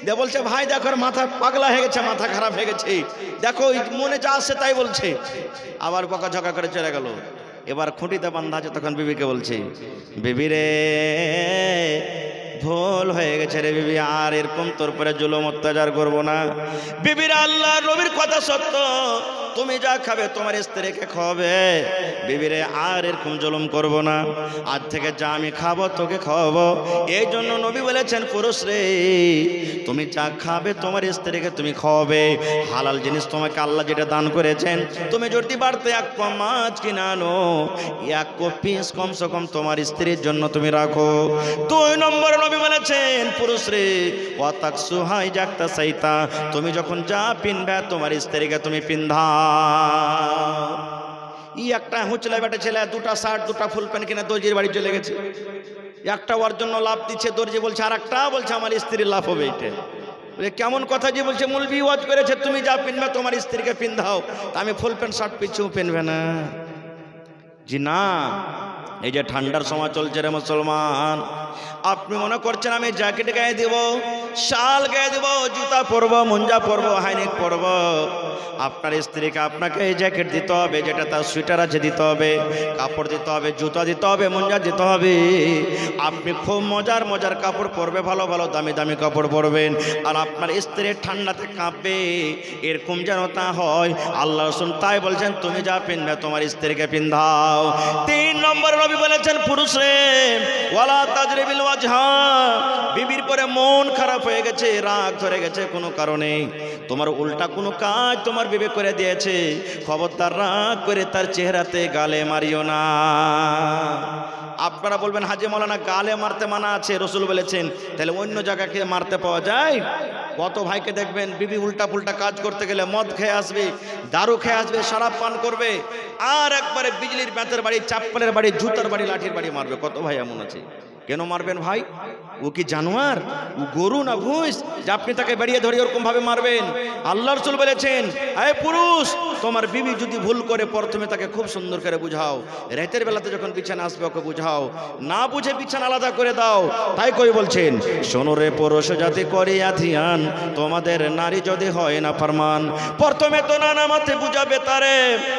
দিয়ে বলছে ভাই দেখো মাথা পাগলা হয়ে গেছে, মাথা খারাপ হয়ে গেছে, দেখো মনে যা আসছে তাই বলছে। আবার বকাঝকা করে চলে গেল। এবার খুঁটিতে বান্ধা আছে, তখন বিবিকে বলছে বিবি রে ভুল হয়ে গেছে রে বিবি, আর এরকম তোর পরে জুলুম অত্যাচার করবো না। বিবির আল্লাহ নবীর কথা সত্য, তুমি যা খাবে তোমার স্ত্রীকে খাওয়াবে। বিবিরে আর এরকম জুলুম করবো না, আজ থেকে যা আমি খাবো তোকে খাওয়াবো। এই জন্য নবী বলেছেন পুরুষ রে তুমি যা খাবে তোমার স্ত্রীকে তুমি খাওয়াবে। হালাল জিনিস তোমাকে আল্লাহ যেটা দান করেছেন, তুমি যদি বাড়তে 1 পা মাছ কিনে আনো, 1 পিস কমসে কম তোমার স্ত্রীর জন্য তুমি রাখো। 2 নম্বর নবী বলেছেন পুরুষ রে ওয়াতাক সুহাই জাগতা সাইতা, তুমি যখন যা পিনবে তোমার স্ত্রীকে তুমি পিন্ধা। ই একটা হুঁচলা বেটা ছেলে 2টা শার্ট 2টা ফুল প্যান্ট কিনে দর্জির বাড়ি চলে গেছে। একটা ওর জন্য লাভ দিচ্ছে, দর্জি বলছে আর একটা বলছে আমার স্ত্রীর লাভ হবে। এটা কেমন কথা যে বলছে মুলবি ওয়াজ করেছে তুমি যা পিনবে তোমার স্ত্রীকে পিন্ধাও, তা আমি ফুল প্যান্ট শার্ট পিছু পিনবে না? জি না, এই যে ঠান্ডার সময় চলছে রে মুসলমান, আপনি মনে করছেন আমি জ্যাকেট গায়ে দেব, শাল গায়ে দেব, জুতা পরবো, মুঞ্জা পরবো, হাইনেক পরবো। আপনার স্ত্রীকে আপনাকে এই জ্যাকেট দিতে হবে, যেটা তার সোয়েটার আছে দিতে হবে, কাপড় দিতে হবে, জুতা দিতে হবে, মুঞ্জা দিতে হবে। আপনি খুব মজার মজার কাপড় পরবে, ভালো ভালো দামি দামি কাপড় পরবেন, আর আপনার স্ত্রী ঠান্ডাতে কাঁপবে, এরকম যেন তা হয়। আল্লাহ রাসূল তাই বলছেন তুমি যা পিনবে তোমার স্ত্রীকে পিন্ধাও। 3 নম্বর নবী বলেছেন পুরুষ রে ওয়ালা তাজরিবিল ওয়াজহা, বিবির পরে মন খারাপ হয়ে গেছে, রাগ ধরে গেছে কোনো কারণে, তোমার উল্টা কোনো কাজ তোমার বিবে করে দিয়েছে, খবরদার রাগ করে তার চেহারাতে গালে মারিও না। আপনারা বলবেন হাজী মাওলানা গালে মারতে মানা আছে, রসুল বলেছেন, তাহলে অন্য জায়গাকে মারতে পাওয়া যায়? কত ভাইকে দেখবেন বিবি উল্টা পুল্টা কাজ করতে গেলে মদ খেয়ে আসবে, দারু খেয়ে আসবে, শরাব পান করবে, আর একবারে বিজলির ব্যাতের বাড়ি, চাপ্পলের বাড়ি, জুতার বাড়ি, লাঠির বাড়ি মারবে। কত ভাই এমন আছে। কেন মারবেন ভাই? ও কি জানোয়ার? ও গরু না ভুঁস যে আপনি তাকে বেরিয়ে ধরে ওরকম ভাবে মারবেন? আল্লাহ রাসূল বলেছেন, এ পুরুষ, তোমার বিবি যদি ভুল করে প্রথমে তাকে খুব সুন্দর করে বুঝাও, রাতের বেলাতে যখন বিছানা আসবে ওকে বুঝাও, না বুঝে বিছানা আলাদা করে দাও। তাই কই বলছেন, শোনো রে পুরুষ জাতি করিয়া ধিয়ান, তোমাদের নারী যদি হয় না ফরমান, প্রথমে তো নানা মাথে বুঝাবে তারে,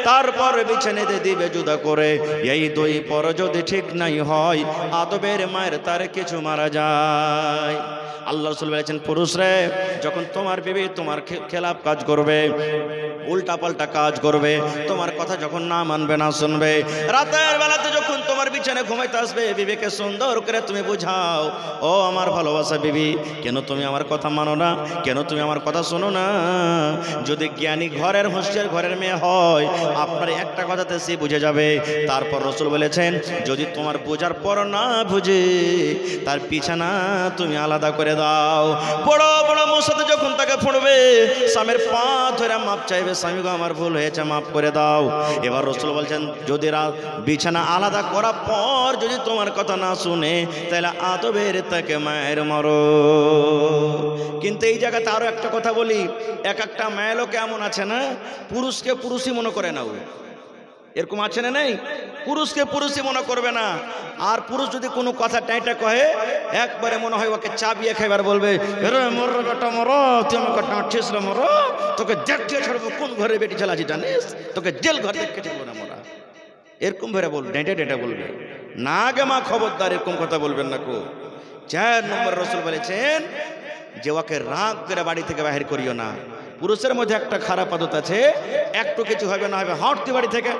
তারপর বিছানাতে দিবে জুদা করে, এই দুই পর যদি ঠিক নাই হয়, আদবের মায়ের তারে কিছু মারা যায়। আল্লাহ রাসূল বলেছেন পুরুষ রে, যখন তোমার বিবি তোমার খেলাফ কাজ করবে, উল্টা পাল্টা কাজ করবে, তোমার কথা যখন না মানবে, না শুনবে, রাতের বেলাতে যখন তোমার বিছানায় ঘুমাইতে আসবে, বিবিকে সুন্দর করে তুমি বুঝাও, ও আমার ভালোবাসা বিবি, কেন তুমি আমার কথা মানো না, কেন তুমি আমার কথা শোনো না? যদি জ্ঞানী ঘরের হোস্টেল ঘরের মেয়ে হয়, আপনার একটা কথাতে সে বুঝে যাবে। তারপর রাসূল বলেছেন, যদি তোমার বোঝার পর না বুঝে, তার বিছানা তুমি আলাদা করে দাও। বড় বড় মশাতে যখন তাকে ফুঁড়বে, স্বামীর পা ধরে মাপ চাইবে, স্বামী গো আমার ভুল হয়েছে, মাফ করে দাও। এবার রাসূল বলছেন, যদি বিছানা আলাদা করার পর যদি তোমার কথা না শুনে, তাহলে আদবের তাকে মায়ের মারো। কিন্তু এই জায়গাতে আরো একটা কথা বলি, এক একটা মেয়ে লোক এমন আছে না, পুরুষকে পুরুষই মনে করে না, এরকম আছে না? নেই, পুরুষকে পুরুষই মনে করবে না। আর পুরুষ যদি কোনো কথা টাইটা কহে, একবারে মনে হয় ওকে চাবিয়ে খাইবার বলবে, মর বেটা মর, তুই আমাকে ডাঁটিয়েছিল মর, তোকে দেখে ছাড়বো, কোন ঘরে বেটি ছেলে আছে জানিস, তোকে জেল ঘর দেখে ছাড়বো না মরা। এরকম ভরে বল, ডেঁটে ডেঁটে বলবে না গে মা, খবরদার এরকম কথা বলবেন না কো। 4 নম্বর রাসূল বলেছেন যে ওকে রাগ করে বাড়ি থেকে বাহির করিও না। পুরুষের মধ্যে একটা খারাপ আদত আছে, একটু কিছু হবে না হবে হট তুই বাড়ি থেকে,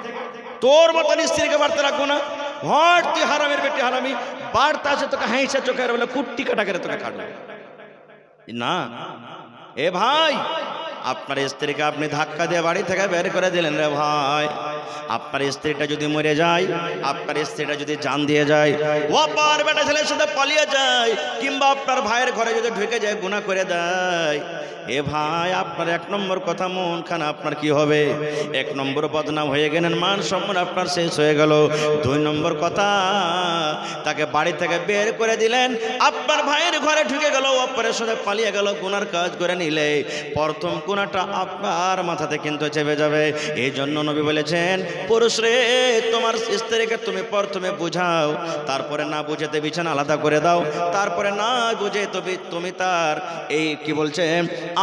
তোর মতন স্ত্রীকে বাড়তে রাখবো না, হট তুই হারামের বেটি হারামি, বাড়তে আছে তোকে হাইসা চোখের বলে কুট্টি কাটা করে তোকে খাটবে না। এ ভাই, আপনার স্ত্রীকে আপনি ধাক্কা দিয়ে বাড়ি থেকে বের করে দিলেন রে ভাই, আপনার স্ত্রীটা যদি মরে যায়, আপনার স্ত্রীটা যদি জান দিয়ে যায়, ও পার বেটা ছেলের সাথে পালিয়ে যায়, কিংবা আপনার ভাইয়ের ঘরে যদি ঢুকে যায়, গুনাহ করে দেয়, এ ভাই আপনার 1 নম্বর কথা মন খানা আপনার কি হবে? 1 নম্বর বদনাম হয়ে গেলেন, মান সম্মান আপনার শেষ হয়ে গেল। 2 নম্বর কথা, তাকে বাড়ি থেকে বের করে দিলেন, আপনার ভাইয়ের ঘরে ঢুকে গেল, অপরের সাথে পালিয়ে গেল, গুনার কাজ করে নিলে প্রথম গুনাহটা আপনার মাথাতে কিন্তু চেপে যাবে। এই জন্য নবী বলেছেন, পুরুষ রে, তোমার স্ত্রীকে তুমি প্রথমে বুঝাও, তারপরে না বুঝেতে বিছানা আলাদা করে দাও, তারপরে না বুঝে তুমি তার এই কি বলছে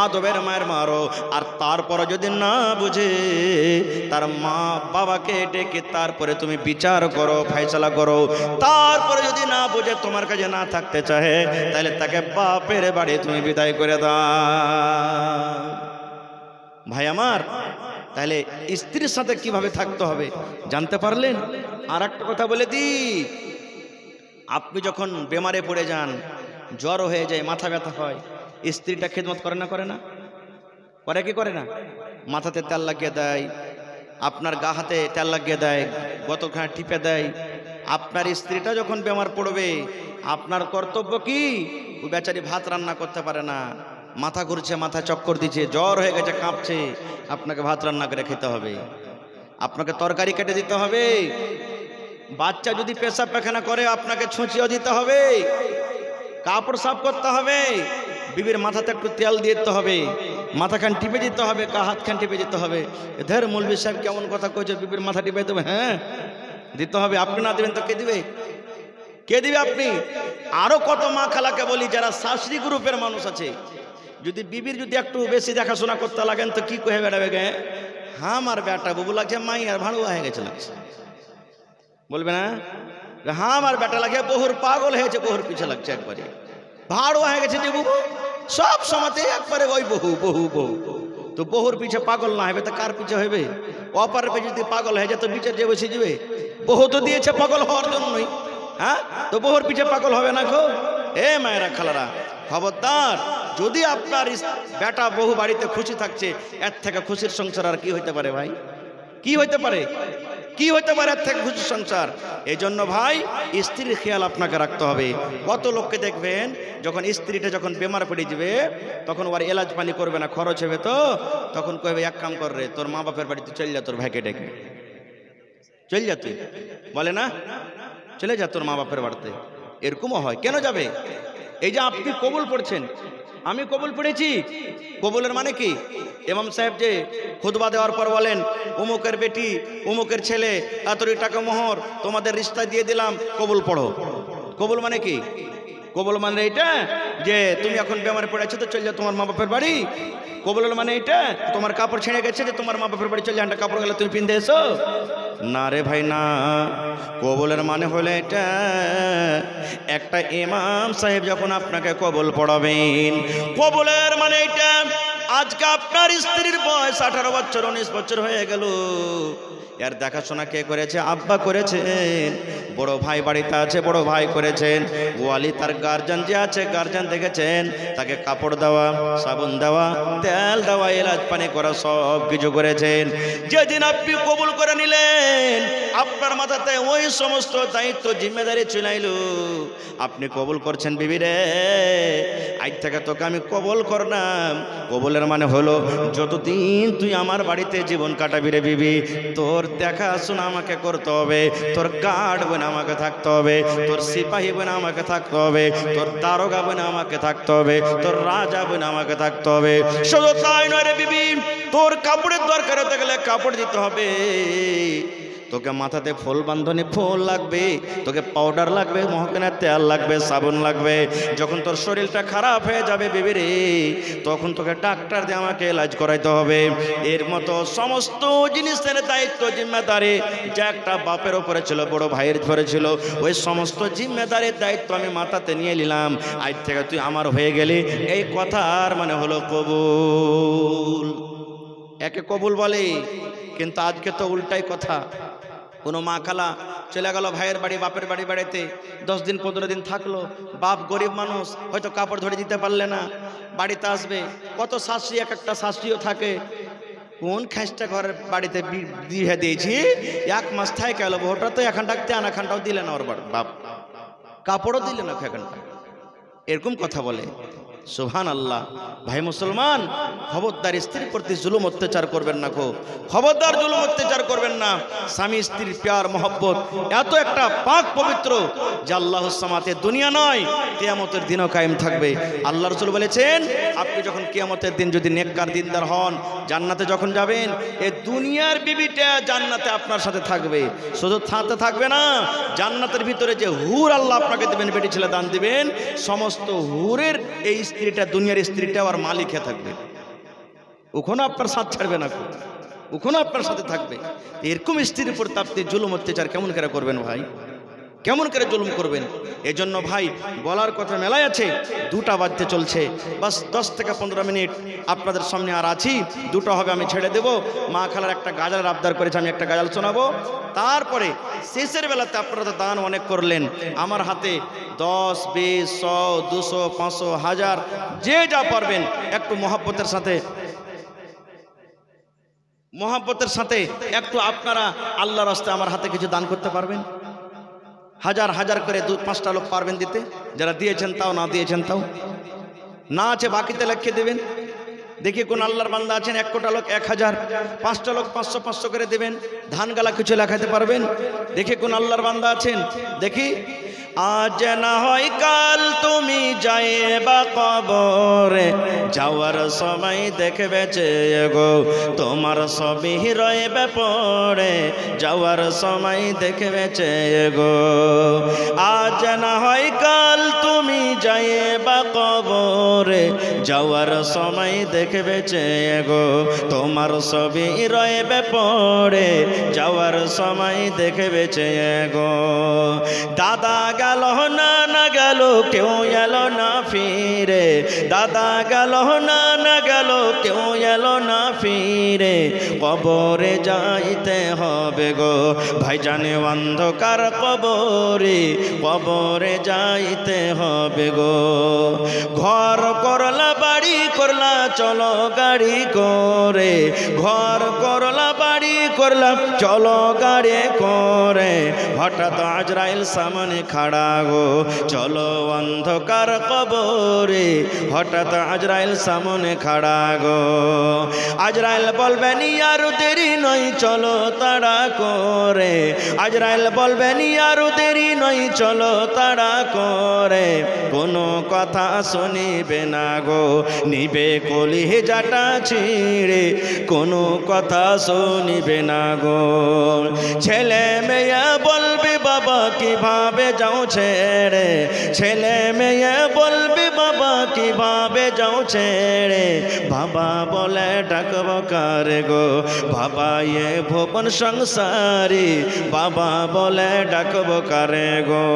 আদবের মায়ের মারো, আর তারপরে যদি না বুঝে তার মা বাবাকে ডেকে তারপরে তুমি বিচার করো, ফয়সালা করো, তারপরে যদি না বুঝে তোমার কাছে না থাকতে চাহে, তাহলে তাকে বাপের বাড়ি তুমি বিদায় করে দাও। ভাই আমার, তাহলে স্ত্রীর সাথে কিভাবে থাকতে হবে জানতে পারলেন? আর একটা কথা বলে দিই, আপনি যখন বেমারে পড়ে যান, জ্বর হয়ে যায়, মাথা ব্যথা হয়, স্ত্রীটা খেদমত করে না? করে না? করে কি করে না? মাথাতে তেল লাগিয়ে দেয়, আপনার গা হাতে তেল লাগিয়ে দেয়, গতখানে টিপে দেয়। আপনার স্ত্রীটা যখন বেমার পড়বে, আপনার কর্তব্য কি? ও বেচারি ভাত রান্না করতে পারে না, মাথা ঘুরছে, মাথা চক্কর দিচ্ছে, জ্বর হয়ে গেছে, কাঁপছে, আপনাকে ভাত রান্না করে খেতে হবে, আপনাকে তরকারি কেটে দিতে হবে। বাচ্চা যদি পেশাব পায়খানা করে, আপনাকে ছুঁচিও দিতে হবে, কাপড় সাফ করতে হবে, বিবির মাথাতে একটু তেল দিয়ে দিতে হবে, মাথাখান টিপে দিতে হবে, হাতখান টিপে দিতে হবে। ধর মৌলভী সাহেব কেমন কথা কইছে, বিবির মাথা টিপে দেবে? হ্যাঁ, দিতে হবে। আপনি না দেবেন তো কে দিবে? কে দিবে? আপনি। আরো কত মা খালাকে বলি যারা শাশুড়ি গ্রুপের মানুষ আছে, যদি বিবির যদি একটু বেশি দেখাশোনা করতে লাগেন তো কি কহে বেড়াবে গে, হ্যাঁ আমার বেটা বাবু লাগছে, মাই আর ভালো হয়ে গেছে লাগছে, বলবে না? হ্যাঁ আমার বেটা লাগে বহুর পাগল হয়েছে, বহুর পিছে লাগছে, একবারে ভাড়ো হয়ে গেছে যে বহু, সব সময়তে একবারে ওই বহু বহু বহু। তো বহুর পিছে পাগল না হবে তো কার পিছে হবে? অপার পিছে যদি পাগল হয়ে যায় তো বিচার যে বসে যাবে। বহু তো দিয়েছে পাগল হওয়ার জন্যই, হ্যাঁ? তো বহুর পিছে পাগল হবে না গো? এ মায়েরা খালারা, খবরদার, যদি আপনার বেটা বহু বাড়িতে খুশি থাকছে, এর থেকে খুশির সংসার আর কি হইতে পারে ভাই? কি হইতে পারে? কি হইতে পারে এর থেকে খুশির সংসার? এই জন্য ভাই স্ত্রীর খেয়াল আপনাকে রাখতে হবে। কত লোককে দেখবেন যখন স্ত্রীটা যখন বেমার পড়ে যাবে তখন ওর এলাজ পানি করবে না, খরচ হবে, তো তখন কইবে এক কাম কর রে, তোর মা বাপের বাড়িতে চল যা, তোর ভাইকে ডেকে চল যা, তুই বলে না চলে যা তোর মা বাপের বাড়িতে। এরকমও হয়। কেন যাবে? এই যে আপনি কবুল পড়ছেন, আমি কবুল পড়েছি, কবুলের মানে কি? ইমাম সাহেব যে খুতবা দেওয়ার পর বলেন অমুকের বেটি অমুকের ছেলে এতই টাকা মোহর তোমাদের রিশতা দিয়ে দিলাম, কবুল পড়ো। কবুল মানে কি? কবুল মানে এটা যে তুমি এখন বেমারে পড়েছো তো চল যাও তোমার মা বাপের বাড়ি। কবুলের মানে এটা তোমার কাপড় ছিঁড়ে গেছে যে তোমার মা বাপের বাড়ি চল যাও, কাপড় গেলে তুমি পিনতে এসো না রে ভাই না। কবুলের মানে হলো এটা, একটা ইমাম সাহেব যখন আপনাকে কবুল পড়াবেন, কবুলের মানে এটা আজকে আপনার স্ত্রীর বয়স 18 বছর 19 বছর হয়ে গেল, এর দেখাশোনা কে করেছে? আব্বা করেছেন। বড় ভাই বাড়িতে আছে, বড় ভাই করেছেন। ওয়ালি তার গার্জিয়ান যে আছে, গার্জিয়ান দেখেছেন, তাকে কাপড় দেওয়া, সাবুন দেওয়া, তেল দেওয়া, এলাচ পানি করা, সব কিছু করেছেন। যেদিন আপনি কবুল করে নিলেন আপনার মাথাতে ওই সমস্ত দায়িত্ব জিম্মেদারি চলে এলো। আপনি কবুল করছেন, বিবি রে আজ থেকে তোকে আমি কবুল করলাম। কবুলের মানে হলো যতদিন তুই আমার বাড়িতে জীবন কাটাবি রে বিবি, তোর দেখাশোনা আমাকে করতে হবে, তোর গার্ড বোন আমাকে থাকতে হবে, তোর সিপাহী বোন আমাকে থাকতে হবে, তোর দারোগা বোন আমাকে থাকতে হবে, তোর রাজা বোন আমাকে থাকতে হবে। শুধু তাই নয় রে বিবি, তোর কাপড়ের দরকার হতে গেলে কাপড় দিতে হবে, তোকে মাথাতে ফুল বান্ধনী ফুল লাগবে, তোকে পাউডার লাগবে, মহকেনার তেল লাগবে, সাবুন লাগবে। যখন তোর শরীরটা খারাপ হয়ে যাবে বিবি রে, তখন তোকে ডাক্তার দিয়ে আমাকে এলাজ করাইতে হবে। এর মতো সমস্ত জিনিসের দায়িত্ব জিম্মেদারি যা একটা বাপের ওপরে ছিল, বড় ভাইয়ের উপরে ছিল, ওই সমস্ত জিম্মেদারির দায়িত্ব আমি মাথাতে নিয়ে নিলাম। আজ থেকে তুই আমার হয়ে গেলি। এই কথার মানে হলো কবুল। একে কবুল বলে, কিন্তু আজকে তো উল্টাই কথা। কোনো মা খালা চলে গেল ভাইয়ের বাড়ি, বাপের বাড়ি বেড়াতে, 10 দিন 15 দিন থাকলো, বাপ গরিব মানুষ, হয়তো কাপড় ধরে দিতে পারলে না, বাড়িতে আসবে। কত শাশুড়ি, এক একটা শাশুড়িও থাকে, কোন খাসটা ঘরের বাড়িতে দিয়ে দিয়েছি, 1 মাস থাকে গেল, ওটা তো এখন ডাকতে আনাখানটাও দিলে না, ওর বাপ কাপড়ও দিলে না এখানটা, এরকম কথা বলে। সুবহান আল্লাহ। ভাই মুসলমান, খবরদার স্ত্রীর প্রতি জুলুম অত্যাচার করবেন না গো, খবরদার জুলুম অত্যাচার করবেন না। স্বামী স্ত্রীর প্যার মহব্বত এত একটা পাক পবিত্র যে আল্লাহর সামাতে দুনিয়া নয় কিয়ামতের দিনও কায়েম থাকবে। আল্লাহ রাসূল বলেছেন, আপনি যখন কিয়ামতের দিন যদি নেককার দিনদার হন, জান্নাতে যখন যাবেন, এই দুনিয়ার বিবিটা জান্নাতে আপনার সাথে থাকবে। শুধু থাকবে না, জান্নাতের ভিতরে যে হুর আল্লাহ আপনাকে দেবেন, বেটি ছেলে দান দিবেন, সমস্ত হুরের এই স্ত্রীটা, দুনিয়ার স্ত্রীটা আর মালিক হয়ে থাকবে, ওখানে আপনার সাথ ছাড়বে না, ওখানে আপনার সাথে থাকবে। এরকম স্ত্রীর উপর আপনি জুলুম অত্যাচার কেমন করে করবেন ভাই? কেমন করে জুলুম করবেন? এজন্য ভাই বলার কথা মেলায় আছে, 2টা বাজতে চলছে, বাস 10 থেকে 15 মিনিট আপনাদের সামনে আর আছি, 2টা হবে আমি ছেড়ে দেব। মা খালার একটা গাজালের আবদার করেছে, আমি একটা গাজাল শোনাবো। তারপরে শেষের বেলাতে আপনারা তো দান অনেক করলেন, আমার হাতে 10, 20, 100, 200, 500, 1000 যে যা পারবেন একটু মহব্বতের সাথে একটু আপনারা আল্লাহর রাস্তায় আমার হাতে কিছু দান করতে পারবেন? 1000 করে 2-5টা লোক পারবেন দিতে? যারা দিয়েছেন তাও, না দিয়েছেন তাও, না আছে বাকিতে লিখে দেবেন। দেখি কোন আল্লাহর বান্দা আছেন 1 কোটা লোক 1000, 5টা লোক 500 500 করে দেবেন, ধান গালা কিছু লেখাতে পারবেন? দেখি কোন আল্লাহর বান্দা আছেন, দেখি। আজ না হয় কাল তুমি যাইবা কবরে, যাওয়ার সময় দেখবে চেয়ে গো তোমার সবই রইবে পড়ে, যাওয়ার সময় দেখবে চেয়ে গো। আজ না হয় কাল তুমি যাইবা কবরে, যাওয়ার সময় দেখবে চেয়ে গো তোমার সবই রইবে পড়ে, যাওয়ার সময় দেখবে চেয়ে গো। দাদা গেল না গেল কেউ এলো না ফিরে, দাদা গেল না গেল কেউ এলো না ফিরে, কবরে যাইতে হবে গো ভাইজানে অন্ধকার কবরে, কবরে যাইতে হবে গো। ঘর করলা বাড়ি করলা চলো গাড়ি করে, ঘর করলা বাড়ি করলা চলো গাড়ি করে, হঠাৎ আজরাইল সামনে খাড়া গো চলো অন্ধকার কবরে, হঠাৎ আজরাইল সামনে খাড়া গো। আজরাইল বলবেন আর দেরি নয় চলো তাড়া করে, আজরাইল বলবেন আর দেরি নয় চলো তাড়া করে, কোনো কথা শুনিবে না গো নিবে কলিজাটা ছিঁড়ে, কোনো কথা শুনিবে না গো। ছেলে মেয়ে বলবে বাবা কিভাবে যাও ছেড়ে, ছেলে মেয়ে বলবে বাবা কিভাবে যাও ছেড়ে, বাবা বলে ডাকব কারে গো বাবা এ ভুবন সংসারী, বাবা বলে ডাকব কারে গো।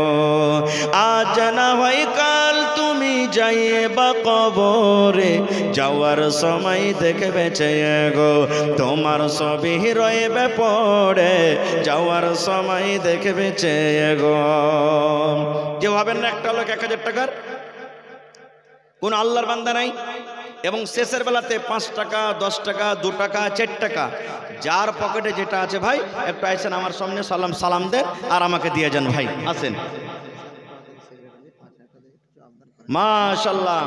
আজ না হয় কাল তুমি যাইবা কবরে, যাওয়ার সময় দেখবে চেয়ে গো তোমার সবই রইবে পড়ে, যাওয়ার সময় দেখবে চেয়ে গো। যে ভাবেন না একটা লোক 1000 টাকার, কোন আল্লাহর বান্দা নাই, এবং শেষের বেলাতে 5 টাকা 10 টাকা 2 টাকা 4 টাকা যার পকেটে যেটা আছে ভাই একটু আইসেন আমার সামনে, সালাম দেন আর আমাকে দিয়ে যান ভাই, আসেন। মাশাআল্লাহ